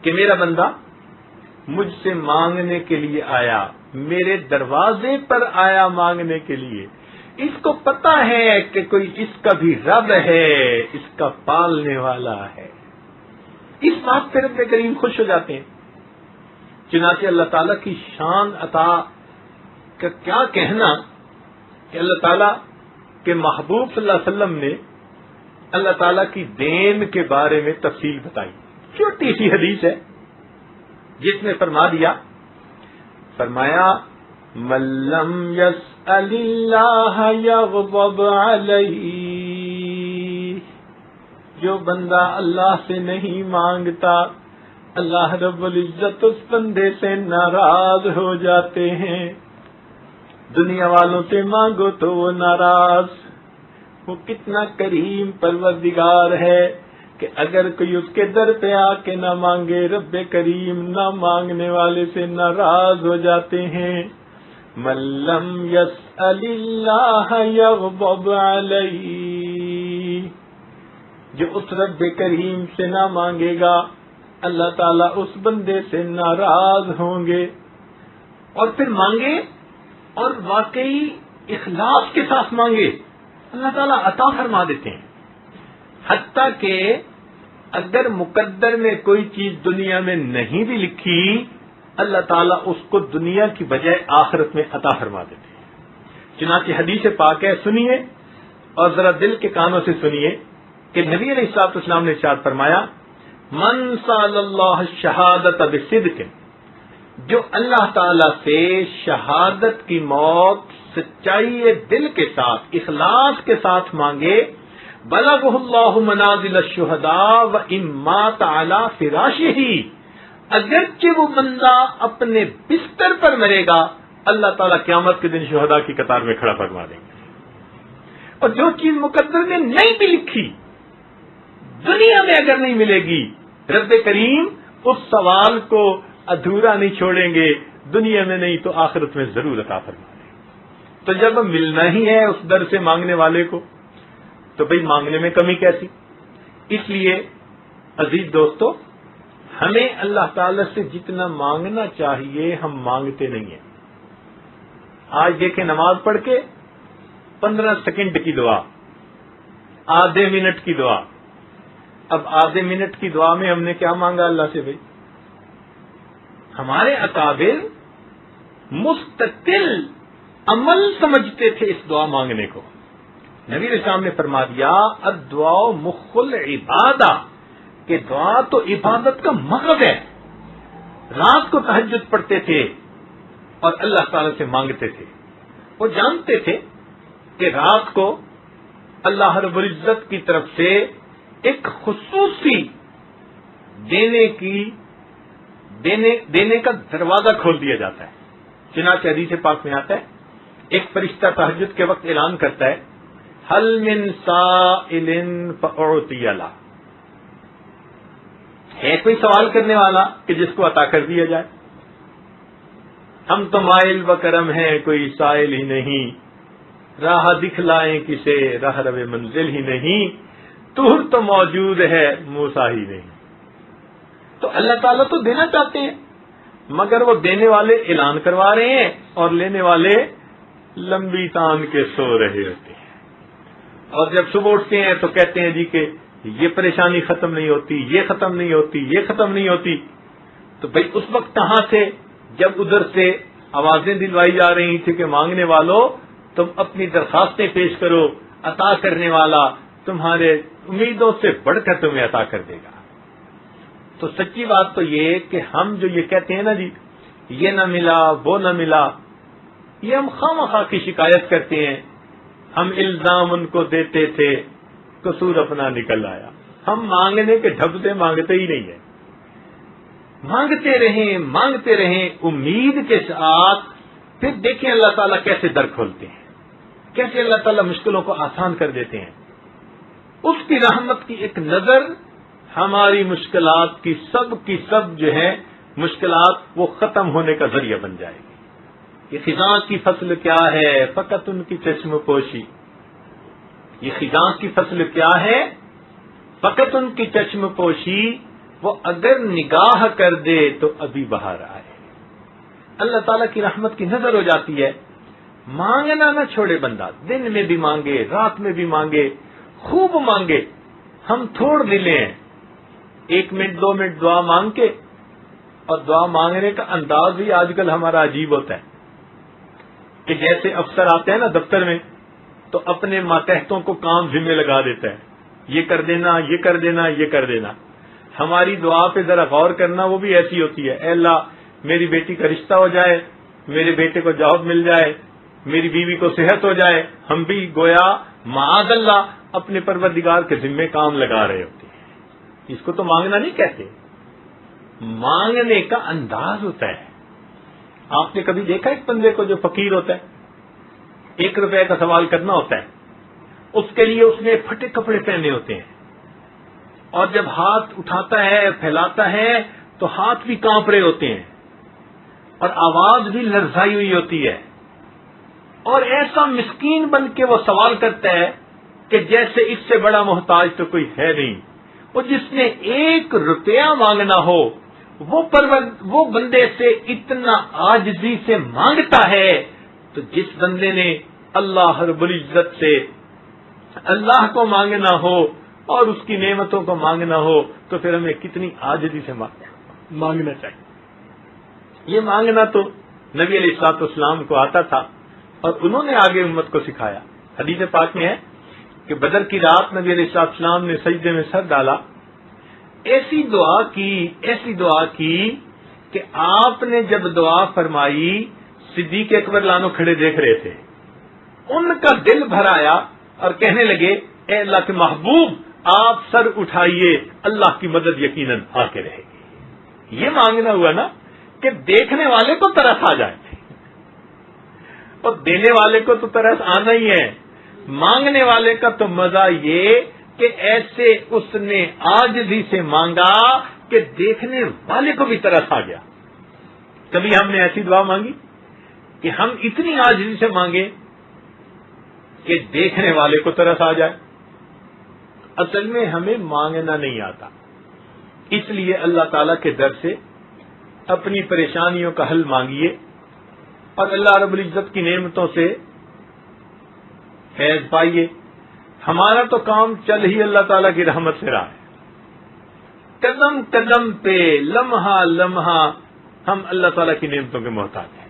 کہ میرا بندہ مجھ سے مانگنے کے لیے آیا، میرے دروازے پر آیا مانگنے کے لیے. اس کو پتا ہے کہ کوئی اس کا بھی رب ہے، اس کا پالنے والا ہے. اس بات پہ رب کریم خوش ہو جاتے ہیں. چنانچہ اللہ تعالیٰ کی شان عطا کا کیا کہنا کہ اللہ تعالیٰ کے محبوب صلی اللہ علیہ وسلم نے اللہ تعالیٰ کی دین کے بارے میں تفصیل بتائی. چھوٹی سی حدیث ہے جس میں فرما دیا، فرمایا من لم يسأل اللہ یغضب علیہ، جو بندہ اللہ سے نہیں مانگتا اللہ رب العزت اس بندے سے ناراض ہو جاتے ہیں. دنیا والوں سے مانگو تو وہ ناراض. وہ کتنا کریم پروردگار ہے کہ اگر کوئی اس کے در پہ آ کے نہ مانگے، رب کریم نہ مانگنے والے سے ناراض ہو جاتے ہیں. من لم یسأل اللہ یغضب علیہ، جو اس رب کریم سے نہ مانگے گا اللہ تعالیٰ اس بندے سے ناراض ہوں گے. اور پھر مانگے اور واقعی اخلاص کے ساتھ مانگے، اللہ تعالیٰ عطا فرما دیتے ہیں. حتیٰ کہ اگر مقدر میں کوئی چیز دنیا میں نہیں بھی لکھی، اللہ تعالیٰ اس کو دنیا کی بجائے آخرت میں عطا فرما دیتے ہیں. چنانچہ حدیث پاک ہے، سنیے اور ذرا دل کے کانوں سے سنیے کہ نبی علیہ الصلوۃ والسلام نے ارشاد فرمایا، من سأل اللہ الشہادۃ بصدق، جو اللہ تعالیٰ سے شہادت کی موت سچائی دل کے ساتھ اخلاص کے ساتھ مانگے، بلغہ اللہ منازل الشہداء وان مات علی فراشہ، اگرچہ وہ بندہ اپنے بستر پر مرے گا اللہ تعالیٰ قیامت کے دن شہداء کی قطار میں کھڑا فرما دیں گے. اور جو چیز مقدر میں نہیں بھی لکھی دنیا میں اگر نہیں ملے گی، رب کریم اس سوال کو ادھورا نہیں چھوڑیں گے، دنیا میں نہیں تو آخرت میں ضرور عطا فرما دیں گے. تو جب ملنا ہی ہے اس در سے مانگنے والے کو تو بھئی مانگنے میں کمی کیسی؟ اس لیے عزیز دوستو، ہمیں اللہ تعالی سے جتنا مانگنا چاہیے ہم مانگتے نہیں ہیں. آج دیکھیں نماز پڑھ کے 15 سیکنڈ کی دعا، آدھے منٹ کی دعا. اب آدھے منٹ کی دعا میں ہم نے کیا مانگا اللہ سے؟ بھائی ہمارے اکابر مستقل عمل سمجھتے تھے اس دعا مانگنے کو. نبی علیہ السلام نے فرما دیا الدعاء مخ العبادہ، کہ دعا تو عبادت کا مغز ہے. رات کو تہجد پڑھتے تھے اور اللہ تعالی سے مانگتے تھے. وہ جانتے تھے کہ رات کو اللہ رب العزت کی طرف سے ایک خصوصی دینے کا دروازہ کھول دیا جاتا ہے. چنانچہ حدیث پاک میں آتا ہے ایک فرشتہ تہجد کے وقت اعلان کرتا ہے حل من سائل فاعطی له، ہے کوئی سوال کرنے والا کہ جس کو عطا کر دیا جائے. ہم تو مائل و کرم ہیں کوئی سائل ہی نہیں، راہ دکھلائیں کسے راہ رو منزل ہی نہیں، طور تو موجود ہے موسیٰ ہی نہیں. تو اللہ تعالیٰ تو دینا چاہتے ہیں مگر وہ دینے والے اعلان کروا رہے ہیں اور لینے والے لمبی تان کے سو رہے ہوتے ہیں. اور جب صبح اٹھتے ہیں تو کہتے ہیں جی کہ یہ پریشانی ختم نہیں ہوتی، یہ ختم نہیں ہوتی، یہ ختم نہیں ہوتی. تو بھئی اس وقت کہاں سے جب ادھر سے آوازیں دلوائی جا رہی تھی کہ مانگنے والوں تم اپنی درخواستیں پیش کرو، عطا کرنے والا تمہارے امیدوں سے بڑھ کر تمہیں عطا کر دے گا. تو سچی بات تو یہ کہ ہم جو یہ کہتے ہیں نا جی یہ نہ ملا وہ نہ ملا، یہ ہم خواہ کی شکایت کرتے ہیں. ہم الزام ان کو دیتے تھے، قصور اپنا نکل آیا. ہم مانگنے کے ڈھب سے مانگتے ہی نہیں ہیں. مانگتے رہیں امید کے ساتھ. پھر دیکھیں اللہ تعالیٰ کیسے در کھولتے ہیں، کیسے اللہ تعالیٰ مشکلوں کو آسان کر دیتے ہیں. اس کی رحمت کی ایک نظر ہماری مشکلات کی سب جو ہے مشکلات وہ ختم ہونے کا ذریعہ بن جائے گی. یہ خزاں کی فصل کیا ہے فقط ان کی چشم پوشی. یہ خزاں کی فصل کیا ہے فقط ان کی چشم پوشی، وہ اگر نگاہ کر دے تو ابھی بہار آئے. اللہ تعالیٰ کی رحمت کی نظر ہو جاتی ہے. مانگنا نہ چھوڑے بندہ، دن میں بھی مانگے رات میں بھی مانگے، خوب مانگے. ہم تھوڑ دلے ہیں، 1 منٹ 2 منٹ دعا مانگ کے، اور دعا مانگنے کا انداز بھی آج کل ہمارا عجیب ہوتا ہے کہ جیسے افسر آتے ہیں نا دفتر میں تو اپنے ماتحتوں کو کام ذمہ لگا دیتا ہے یہ کر دینا، یہ کر دینا، یہ کر دینا. ہماری دعا پہ ذرا غور کرنا، وہ بھی ایسی ہوتی ہے، اے اللہ میری بیٹی کا رشتہ ہو جائے، میرے بیٹے کو جاب مل جائے، میری بیوی کو صحت ہو جائے. ہم بھی گویا معاذ اللہ اپنے پروردگار کے ذمے کام لگا رہے ہوتے ہیں. اس کو تو مانگنا نہیں کہتے، مانگنے کا انداز ہوتا ہے. آپ نے کبھی دیکھا ایک بندے کو جو فقیر ہوتا ہے، 1 روپے کا سوال کرنا ہوتا ہے، اس کے لیے اس نے پھٹے کپڑے پہنے ہوتے ہیں، اور جب ہاتھ اٹھاتا ہے پھیلاتا ہے تو ہاتھ بھی کانپ رہے ہوتے ہیں اور آواز بھی لرزائی ہوئی ہوتی ہے، اور ایسا مسکین بن کے وہ سوال کرتا ہے کہ جیسے اس سے بڑا محتاج تو کوئی ہے نہیں. وہ جس نے 1 روپیہ مانگنا ہو وہ بندے سے اتنا عاجزی سے مانگتا ہے، تو جس بندے نے اللہ رب العزت سے اللہ کو مانگنا ہو اور اس کی نعمتوں کو مانگنا ہو تو پھر ہمیں کتنی عاجزی سے مانگنا چاہیے. یہ مانگنا تو نبی علیہ الصلوۃ والسلام کو آتا تھا اور انہوں نے آگے امت کو سکھایا. حدیث پاک میں ہے کہ بدر کی رات نبی علیہ الصلوۃ والسلام نے سجدے میں سر ڈالا، ایسی دعا کی کہ آپ نے جب دعا فرمائی صدیق اکبر لانو کھڑے دیکھ رہے تھے، ان کا دل بھر آیا اور کہنے لگے اے اللہ کے محبوب آپ سر اٹھائیے، اللہ کی مدد یقیناً آ کے رہے گی. یہ مانگنا ہوا نا کہ دیکھنے والے کو ترس آ جائے، اور دینے والے کو تو ترس آنا ہی ہے. مانگنے والے کا تو مزہ یہ کہ ایسے اس نے عاجزی سے مانگا کہ دیکھنے والے کو بھی ترس آ گیا. کبھی ہم نے ایسی دعا مانگی کہ ہم اتنی عاجزی سے مانگے کہ دیکھنے والے کو ترس آ جائے. اصل میں ہمیں مانگنا نہیں آتا، اس لیے اللہ تعالی کے در سے اپنی پریشانیوں کا حل مانگیے اور اللہ رب العزت کی نعمتوں سے فیض پائیے. ہمارا تو کام چل ہی اللہ تعالیٰ کی رحمت سے رہا ہے. قدم قدم پہ لمحہ لمحہ ہم اللہ تعالیٰ کی نعمتوں کے محتاج ہیں.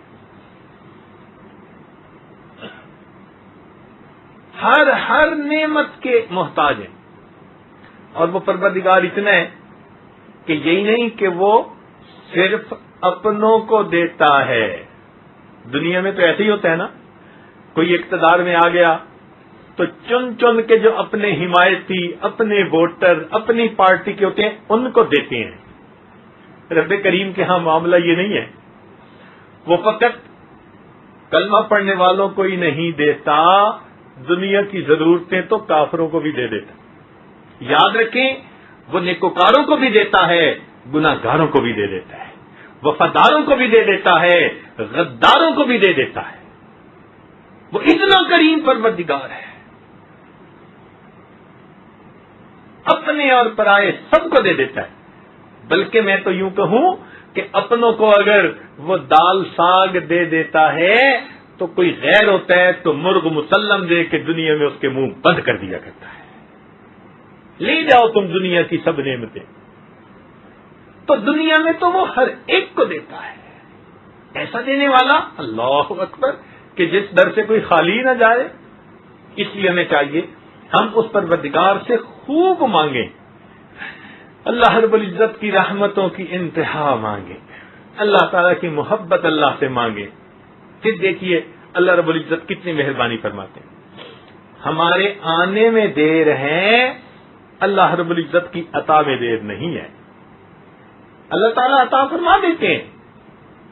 ہر نعمت کے محتاج ہیں، اور وہ پروردگار اتنا ہے کہ یہی نہیں کہ وہ صرف اپنوں کو دیتا ہے. دنیا میں تو ایسے ہی ہوتا ہے نا، کوئی اقتدار میں آ گیا تو چن چن کے جو اپنے حمایتی، اپنے ووٹر، اپنی پارٹی کے ہوتے ہیں ان کو دیتے ہیں. رب کریم کے ہاں معاملہ یہ نہیں ہے. وہ فقط کلمہ پڑھنے والوں کو ہی نہیں دیتا، دنیا کی ضرورتیں تو کافروں کو بھی دے دیتا. یاد رکھیں وہ نیکوکاروں کو بھی دیتا ہے، گناہگاروں کو بھی دے دیتا ہے، وفاداروں کو بھی دے دیتا ہے، غداروں کو بھی دے دیتا ہے. وہ اتنا کریم پروردگار ہے، اپنے اور پرائے سب کو دے دیتا ہے. بلکہ میں تو یوں کہوں کہ اپنوں کو اگر وہ دال ساگ دے دیتا ہے تو کوئی غیر ہوتا ہے تو مرغ مسلم دے کے دنیا میں اس کے منہ بند کر دیا کرتا ہے. لے جاؤ تم دنیا کی سب نعمتیں. تو دنیا میں تو وہ ہر ایک کو دیتا ہے. ایسا دینے والا اللہ اکبر کہ جس در سے کوئی خالی نہ جائے. اس لیے ہمیں چاہیے ہم اس پروردگار سے خوب مانگیں، اللہ رب العزت کی رحمتوں کی انتہا مانگیں، اللہ تعالیٰ کی محبت اللہ سے مانگیں. پھر دیکھیے اللہ رب العزت کتنی مہربانی فرماتے ہیں. ہمارے آنے میں دیر ہے، اللہ رب العزت کی عطا میں دیر نہیں ہے. اللہ تعالیٰ عطا فرما دیتے ہیں،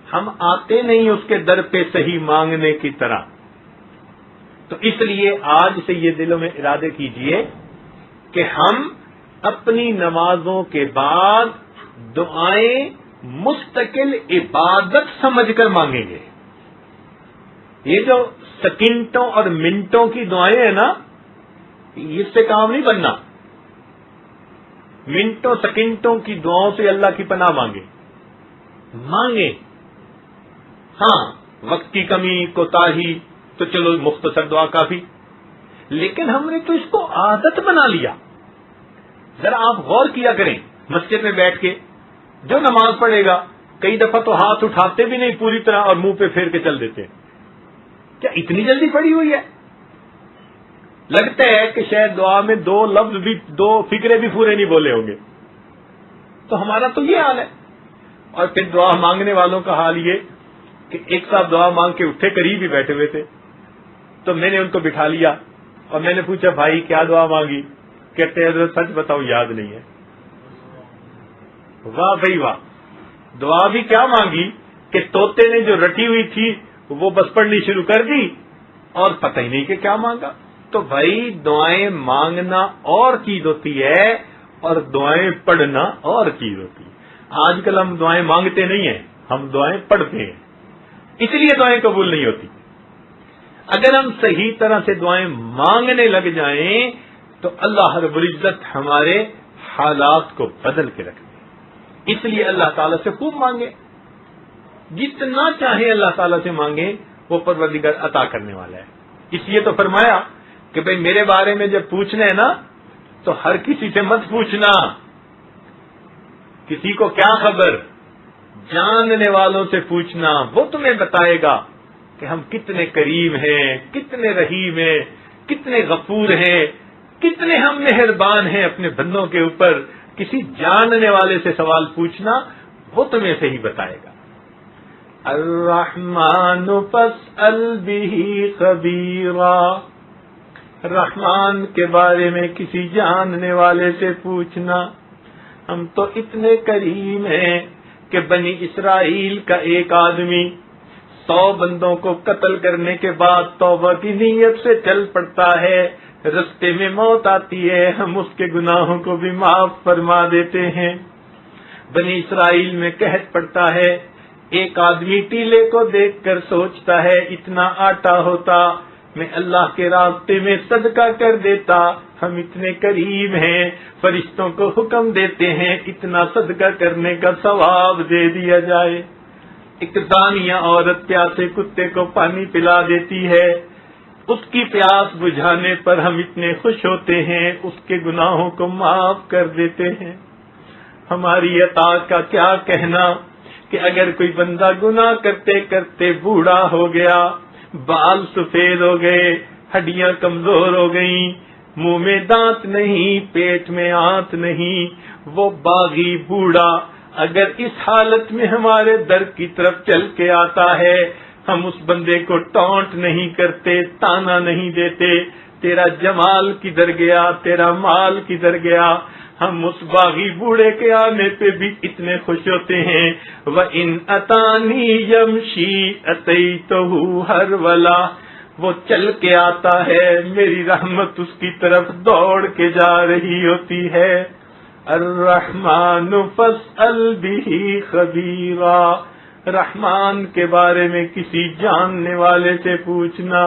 ہم آتے نہیں اس کے در پہ صحیح مانگنے کی طرح. تو اس لیے آج سے یہ دلوں میں ارادے کیجئے کہ ہم اپنی نمازوں کے بعد دعائیں مستقل عبادت سمجھ کر مانگیں گے. یہ جو سیکنڈوں اور منٹوں کی دعائیں ہیں نا، اس سے کام نہیں بننا. منٹوں سیکنڈوں کی دعاؤں سے اللہ کی پناہ مانگیں. ہاں وقت کی کمی کوتاہی تو چلو مختصر دعا کافی، لیکن ہم نے تو اس کو عادت بنا لیا. ذرا آپ غور کیا کریں، مسجد میں بیٹھ کے جو نماز پڑھے گا کئی دفعہ تو ہاتھ اٹھاتے بھی نہیں پوری طرح اور منہ پہ پھیر کے چل دیتے. کیا اتنی جلدی پڑی ہوئی ہے؟ لگتا ہے کہ شاید دعا میں 2 لفظ بھی 2 فکرے بھی پورے نہیں بولے ہوں گے. تو ہمارا تو یہ حال ہے. اور پھر دعا مانگنے والوں کا حال یہ کہ ایک صاحب دعا مانگ کے اٹھے، قریب ہی بیٹھے ہوئے تھے، تو میں نے ان کو بٹھا لیا اور میں نے پوچھا بھائی کیا دعا مانگی؟ کہتے ہیں حضرت سچ بتاؤ یاد نہیں ہے. واہ بھائی واہ، دعا بھی کیا مانگی کہ طوطے نے جو رٹی ہوئی تھی وہ بس پڑھنی شروع کر دی اور پتہ ہی نہیں کہ کیا مانگا. تو بھائی دعائیں مانگنا اور چیز ہوتی ہے اور دعائیں پڑھنا اور چیز ہوتی ہے. آج کل ہم دعائیں مانگتے نہیں ہیں، ہم دعائیں پڑھتے ہیں، اس لیے دعائیں قبول نہیں ہوتی. اگر ہم صحیح طرح سے دعائیں مانگنے لگ جائیں تو اللہ رب العزت ہمارے حالات کو بدل کے رکھ دے. اس لیے اللہ تعالیٰ سے خوب مانگے، جتنا چاہے اللہ تعالیٰ سے مانگے، وہ پروردگار عطا کرنے والا ہے. اس لیے تو فرمایا کہ بھئی میرے بارے میں جب پوچھنا ہے نا تو ہر کسی سے مت پوچھنا. کسی کو کیا خبر، جاننے والوں سے پوچھنا، وہ تمہیں بتائے گا کہ ہم کتنے کریم ہیں، کتنے رحیم ہیں، کتنے غفور ہیں، کتنے ہم مہربان ہیں اپنے بندوں کے اوپر. کسی جاننے والے سے سوال پوچھنا، وہ تمہیں صحیح بتائے گا. الرحمن فاسأل به خبیرا، رحمان کے بارے میں کسی جاننے والے سے پوچھنا. ہم تو اتنے کریم ہیں کہ بنی اسرائیل کا ایک آدمی 100 بندوں کو قتل کرنے کے بعد توبہ کی نیت سے چل پڑتا ہے، رستے میں موت آتی ہے، ہم اس کے گناہوں کو بھی معاف فرما دیتے ہیں. بنی اسرائیل میں قحط پڑتا ہے، ایک آدمی ٹیلے کو دیکھ کر سوچتا ہے اتنا آٹا ہوتا میں اللہ کے راستے میں صدقہ کر دیتا. ہم اتنے کریم ہیں، فرشتوں کو حکم دیتے ہیں اتنا صدقہ کرنے کا ثواب دے دیا جائے. ایک دانیہ عورت پیاسے کتے کو پانی پلا دیتی ہے، اس کی پیاس بجھانے پر ہم اتنے خوش ہوتے ہیں، اس کے گناہوں کو معاف کر دیتے ہیں. ہماری عطا کا کیا کہنا کہ اگر کوئی بندہ گناہ کرتے کرتے بوڑھا ہو گیا، بال سفید ہو گئے، ہڈیاں کمزور ہو گئیں، منہ میں دانت نہیں، پیٹ میں آنت نہیں، وہ باغی بوڑھا اگر اس حالت میں ہمارے در کی طرف چل کے آتا ہے، ہم اس بندے کو ٹونٹ نہیں کرتے، تانا نہیں دیتے، تیرا جمال کدھر گیا، تیرا مال کدھر گیا. ہم اس باغی بوڑھے کے آنے پہ بھی اتنے خوش ہوتے ہیں. وَإِنْ أَتَانِي يَمْشِي أَتَيْتُهُ هَرْوَلًا، وہ چل کے آتا ہے، میری رحمت اس کی طرف دوڑ کے جا رہی ہوتی ہے. الرحمن فاسأل به خبیرا، رحمان کے بارے میں کسی جاننے والے سے پوچھنا،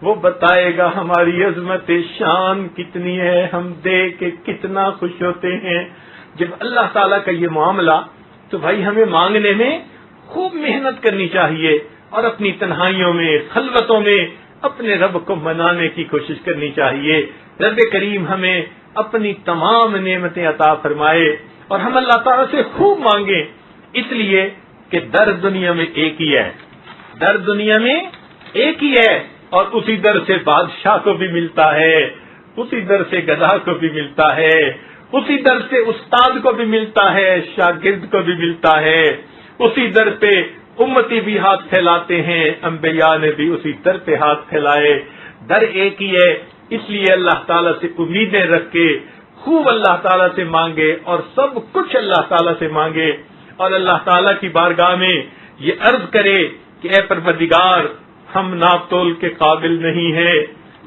وہ بتائے گا ہماری عظمت شان کتنی ہے، ہم دیکھ کے کتنا خوش ہوتے ہیں. جب اللہ تعالیٰ کا یہ معاملہ، تو بھائی ہمیں مانگنے میں خوب محنت کرنی چاہیے اور اپنی تنہائیوں میں، خلوتوں میں اپنے رب کو منانے کی کوشش کرنی چاہیے. رب کریم ہمیں اپنی تمام نعمتیں عطا فرمائے اور ہم اللہ تعالیٰ سے خوب مانگیں، اس لیے کہ در دنیا میں ایک ہی ہے، در دنیا میں ایک ہی ہے، اور اسی در سے بادشاہ کو بھی ملتا ہے، اسی در سے گدھا کو بھی ملتا ہے، اسی در سے استاد کو بھی ملتا ہے، شاگرد کو بھی ملتا ہے، اسی در پہ امتی بھی ہاتھ پھیلاتے ہیں، انبیاء نے بھی اسی در پہ ہاتھ پھیلائے. در ایک ہی ہے، اس لیے اللہ تعالیٰ سے امیدیں رکھ کے خوب اللہ تعالیٰ سے مانگے اور سب کچھ اللہ تعالیٰ سے مانگے اور اللہ تعالیٰ کی بارگاہ میں یہ عرض کرے کہ اے پروردگار، ہم ناپ تول کے قابل نہیں ہیں.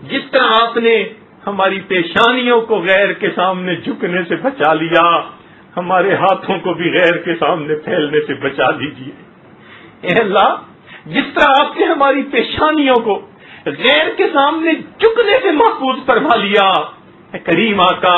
جس طرح آپ نے ہماری پیشانیوں کو غیر کے سامنے جھکنے سے بچا لیا، ہمارے ہاتھوں کو بھی غیر کے سامنے پھیلنے سے بچا لیجیے. اے اللہ، جس طرح آپ نے ہماری پیشانیوں کو غیر کے سامنے جھکنے سے محفوظ فرما لیا، اے کریم آقا،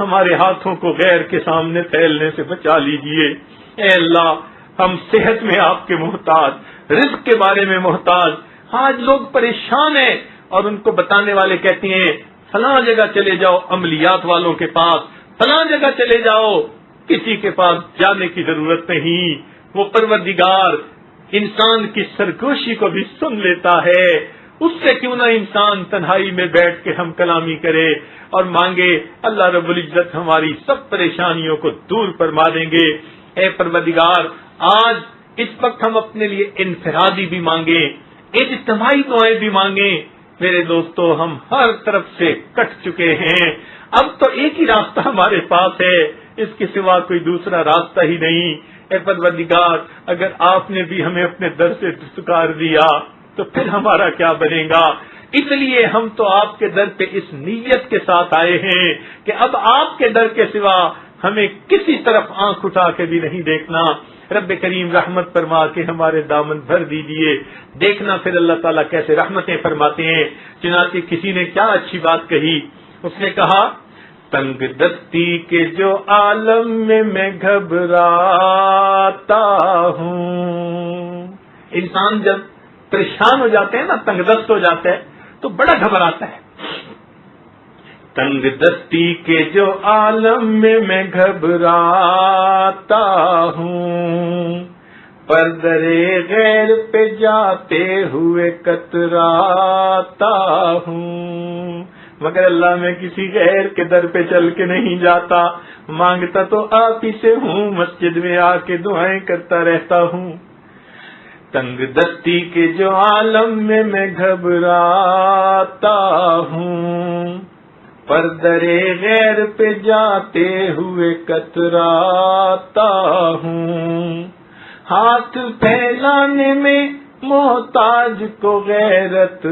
ہمارے ہاتھوں کو غیر کے سامنے پھیلنے سے بچا لیجیے. اے اللہ، ہم صحت میں آپ کے محتاج، رزق کے بارے میں محتاج. آج لوگ پریشان ہیں اور ان کو بتانے والے کہتے ہیں فلاں جگہ چلے جاؤ عملیات والوں کے پاس، فلاں جگہ چلے جاؤ، کسی کے پاس جانے کی ضرورت نہیں. وہ پروردگار انسان کی سرگوشی کو بھی سن لیتا ہے اس سے کیوں نہ انسان تنہائی میں بیٹھ کے ہم کلامی کرے اور مانگے، اللہ رب العزت ہماری سب پریشانیوں کو دور فرما دیں گے۔ اے پروردگار، آج اس وقت ہم اپنے لیے انفرادی بھی مانگیں، اجتماعی دعائیں بھی مانگیں۔ میرے دوستو، ہم ہر طرف سے کٹ چکے ہیں، اب تو ایک ہی راستہ ہمارے پاس ہے، اس کے سوا کوئی دوسرا راستہ ہی نہیں۔ اے پروردگار، اگر آپ نے بھی ہمیں اپنے در سے دستکار دیا تو پھر ہمارا کیا بنے گا؟ اس لیے ہم تو آپ کے در پہ اس نیت کے ساتھ آئے ہیں کہ اب آپ کے در کے سوا ہمیں کسی طرف آنکھ اٹھا کے بھی نہیں دیکھنا۔ رب کریم رحمت فرما کے ہمارے دامن بھر دیجیے۔ دیکھنا پھر اللہ تعالیٰ کیسے رحمتیں فرماتے ہیں۔ چنانچہ کسی نے کیا اچھی بات کہی، اس نے کہا، تنگ دستی کے جو عالم میں گھبراتا ہوں۔ انسان جب پریشان ہو جاتے ہیں نا، تنگ دست ہو جاتا ہے تو بڑا گھبراتا ہے۔ تنگ دستی کے جو عالم میں گھبراتا ہوں، پر درے غیر پہ جاتے ہوئے کتراتا ہوں، مگر اللہ میں کسی غیر کے در پہ چل کے نہیں جاتا، مانگتا تو آپ ہی سے ہوں، مسجد میں آ کے دعائیں کرتا رہتا ہوں۔ تنگ دستی کے جو عالم میں گھبراتا ہوں، پر درے غیر پہ جاتے ہوئے کتراتا ہوں، ہاتھ پھیلانے میں محتاج کو غیرت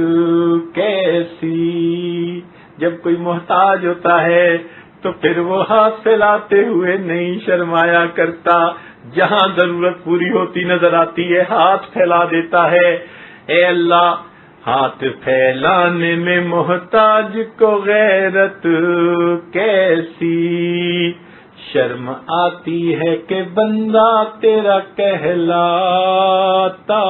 کیسی، جب کوئی محتاج ہوتا ہے تو پھر وہ ہاتھ پھیلاتے ہوئے نہیں شرمایا کرتا، جہاں ضرورت پوری ہوتی نظر آتی ہے ہاتھ پھیلا دیتا ہے۔ اے اللہ، ہاتھ پھیلانے میں محتاج کو غیرت کیسی، شرم آتی ہے کہ بندہ تیرا کہلاتا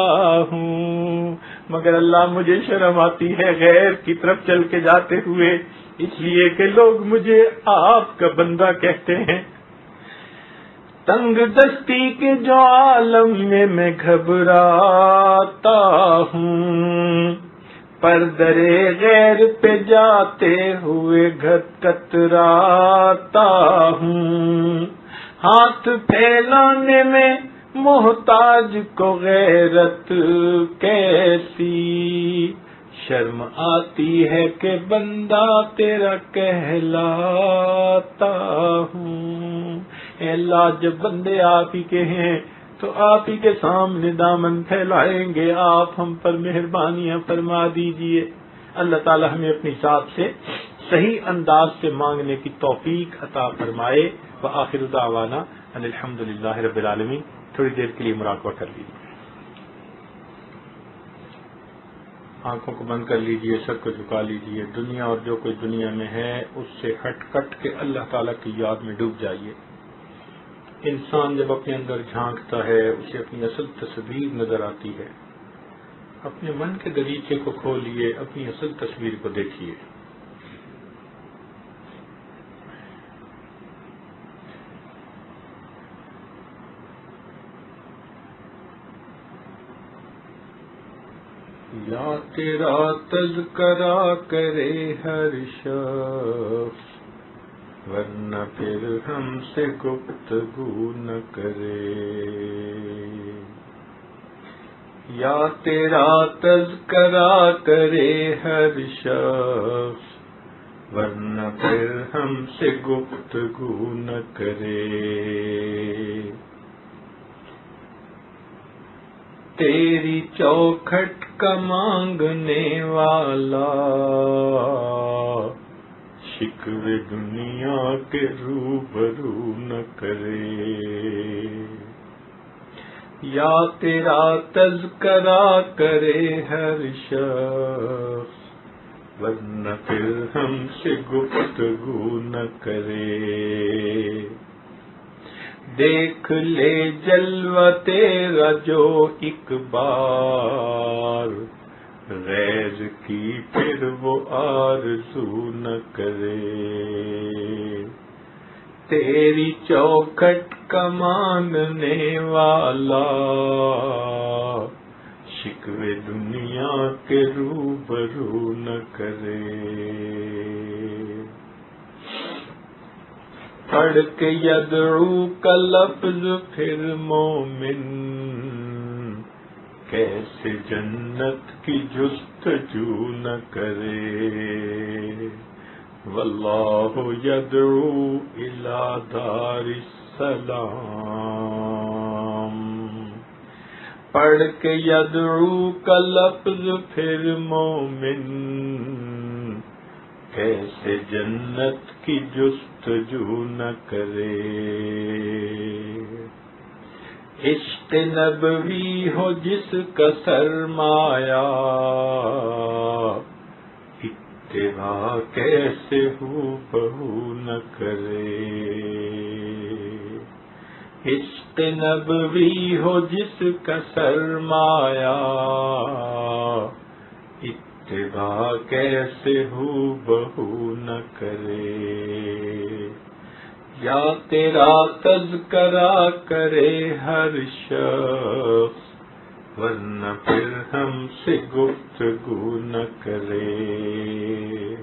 ہوں، مگر اللہ مجھے شرم آتی ہے غیر کی طرف چل کے جاتے ہوئے، اس لیے کہ لوگ مجھے آپ کا بندہ کہتے ہیں۔ تنگ دستی کے جو عالم میں گھبراتا ہوں، پر درے غیر پہ جاتے ہوئے کتراتا ہوں، ہاتھ پھیلانے میں محتاج کو غیرت کیسی، شرم آتی ہے کہ بندہ تیرا کہلاتا ہوں۔ اے اللہ، جب بندے آپ ہی کے ہیں تو آپ ہی کے سامنے دامن پھیلائیں گے، آپ ہم پر مہربانیاں فرما دیجئے۔ اللہ تعالی ہمیں اپنی ذات سے صحیح انداز سے مانگنے کی توفیق عطا فرمائے۔ وآخر دعوانا ان الحمدللہ رب العالمین۔ تھوڑی دیر کے لیے مراقبہ کر لیجیے، آنکھوں کو بند کر لیجئے، سر کو جھکا لیجئے، دنیا اور جو کوئی دنیا میں ہے اس سے ہٹ کٹ کے اللہ تعالیٰ کی یاد میں ڈوب جائیے۔ انسان جب اپنے اندر جھانکتا ہے اسے اپنی اصل تصویر نظر آتی ہے۔ اپنے من کے دریچے کو کھولیے، اپنی اصل تصویر کو دیکھیے۔ یا تیرا تذکرہ کرے ہر شخص، ورنہ پھر ہم سے گفتگو نہ کرے۔ یا تیرا تذکرہ کرے ہر شخص، ورنہ پھر ہم سے گفتگو نہ کرے۔ تیری چوکھٹ کا مانگنے والا، شکوے دنیا کے روبرو نہ کرے۔ یا تیرا تذکرہ کرے ہر شخص، ورنہ پھر ہم سے گفتگو نہ کرے۔ دیکھ لے جلوہ تیرا جو ایک بار، غیر کی پھر وہ آرزو نہ کرے۔ تیری چوکھٹ کا مانگنے والا، شکوے دنیا کے روبرو نہ کرے. پڑھ کے یدعو کا لفظ پھر مومن کیسے جنت کی جستجو نہ کرے. واللہ یدعو الی دار السلام. پڑھ کے یدعو کا لفظ پھر مومن کیسے جنت کی جستجو نہ کرے. عشق نبوی ہو جس کا سرمایہ اتباع کیسے ہو بہو نہ کرے. عشق نبوی ہو جس کا سرمایہ اتباع کیسے ہو بہو نہ کرے. یا تیرا تذکرہ کرے ہر شخص ورنہ پھر ہم سے گفتگو نہ کرے.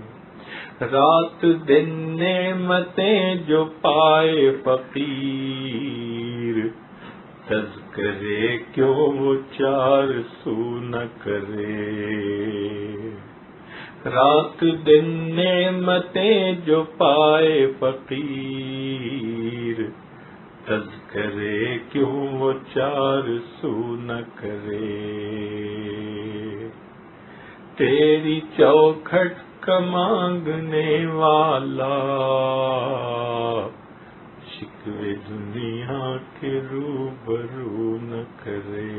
رات دن نعمتیں جو پائے فقیر تذکرے کیوں وہ چار سو نہ کرے. رات دن نعمتیں جو پائے فقیر تذکرے کیوں وہ چار سو نہ کرے. تیری چوکھٹ کا مانگنے والا شکوے دنیا کے روبرو نہ کرے.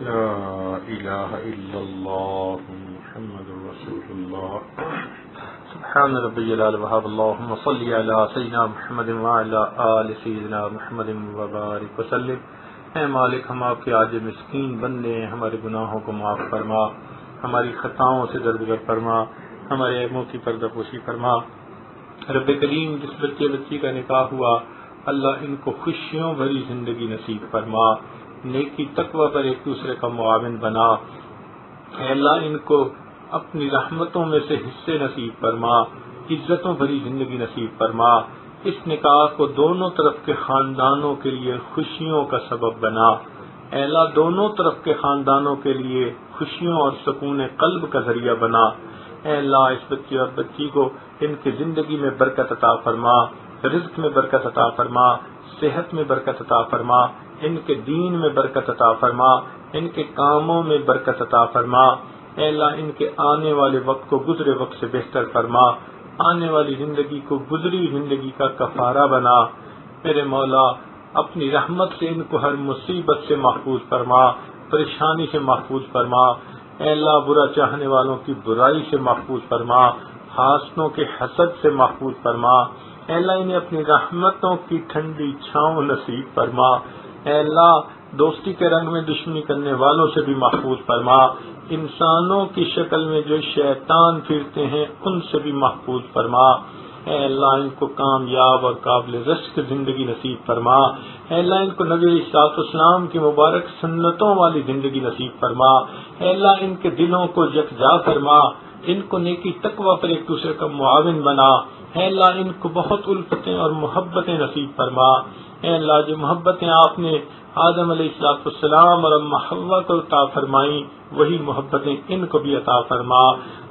لا الہ الا اللہ محمد رسول اللہ. سبحان ربی العلی وحب. اللہم صلی علی سیدنا محمد وعلی آل سیدنا محمد وبارک وسلم. اے مالک ہم آپ کے عاجز مسکین بندے ہیں، ہمارے گناہوں کو معاف فرما، ہماری خطاؤں سے درگزر فرما، ہمارے عیبوں کی پردہ پوشی فرما. رب کریم جس بچے بچی کا نکاح ہوا اللہ ان کو خوشیوں بھری زندگی نصیب فرما، نیکی تقوی پر ایک دوسرے کا معاون بنا. اے اللہ ان کو اپنی رحمتوں میں سے حصے نصیب فرما، عزتوں بھری زندگی نصیب فرما. اس نکاح کو دونوں طرف کے خاندانوں کے لیے خوشیوں کا سبب بنا. اے اللہ دونوں طرف کے خاندانوں کے لیے خوشیوں اور سکون قلب کا ذریعہ بنا. اے اللہ اس بچے اور بچی کو ان کی زندگی میں برکت عطا فرما، رزق میں برکت عطا فرما، صحت میں برکت عطا فرما، ان کے دین میں برکت عطا فرما، ان کے کاموں میں برکت عطا فرما. اے اللہ ان کے آنے والے وقت کو گزرے وقت سے بہتر فرما، آنے والی زندگی کو گزری زندگی کا کفارہ بنا. میرے مولا اپنی رحمت سے ان کو ہر مصیبت سے محفوظ فرما، پریشانی سے محفوظ فرما. اے اللہ برا چاہنے والوں کی برائی سے محفوظ فرما، حاسدوں کے حسد سے محفوظ فرما. اے اللہ انہیں اپنی رحمتوں کی ٹھنڈی چھاؤں نصیب فرما. اے اللہ دوستی کے رنگ میں دشمنی کرنے والوں سے بھی محفوظ فرما. انسانوں کی شکل میں جو شیطان پھرتے ہیں ان سے بھی محفوظ فرما. اے اللہ ان کو کامیاب اور قابل رزق زندگی نصیب فرما. اے اللہ ان کو نبی علیہ الصلوۃ والسلام کی مبارک سنتوں والی زندگی نصیب فرما. اے اللہ ان کے دلوں کو یکجا فرما، ان کو نیکی تقوی پر ایک دوسرے کا معاون بنا. اے اللہ ان کو بہت الفتیں اور محبتیں نصیب فرما. اے اللہ جو محبتیں آپ نے آدم علیہ السلام اور اما حوا کو عطا فرمائیں وہی محبتیں ان کو بھی عطا فرما.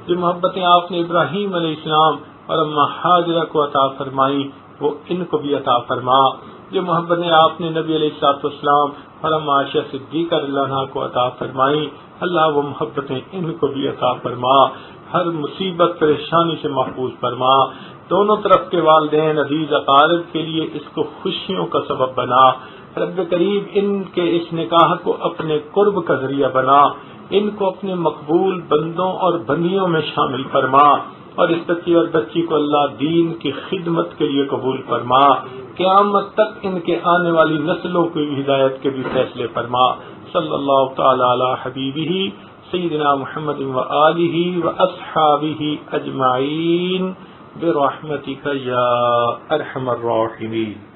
جو محبتیں آپ نے ابراہیم علیہ السلام اور اما حاجرہ کو عطا فرمائیں وہ ان کو بھی عطا فرما. جو محبتیں آپ نے نبی علیہ السلام اور اما عائشہ صدیقہ رضی اللہ عنہا کو عطا فرمائیں اللہ وہ محبتیں ان کو بھی عطا فرما. ہر مصیبت پریشانی سے محفوظ فرما. دونوں طرف کے والدین عزیز اقارب کے لیے اس کو خوشیوں کا سبب بنا. رب کریم ان کے اس نکاح کو اپنے قرب کا ذریعہ بنا، ان کو اپنے مقبول بندوں اور بندیوں میں شامل فرما، اور اس بچی اور بچی کو اللہ دین کی خدمت کے لیے قبول فرما. قیامت تک ان کے آنے والی نسلوں کی ہدایت کے بھی فیصلے فرما. صلی اللہ تعالی علی حبیبہ سيدنا محمد وآله وأصحابه أجمعين برحمتك يا أرحم الراحمين.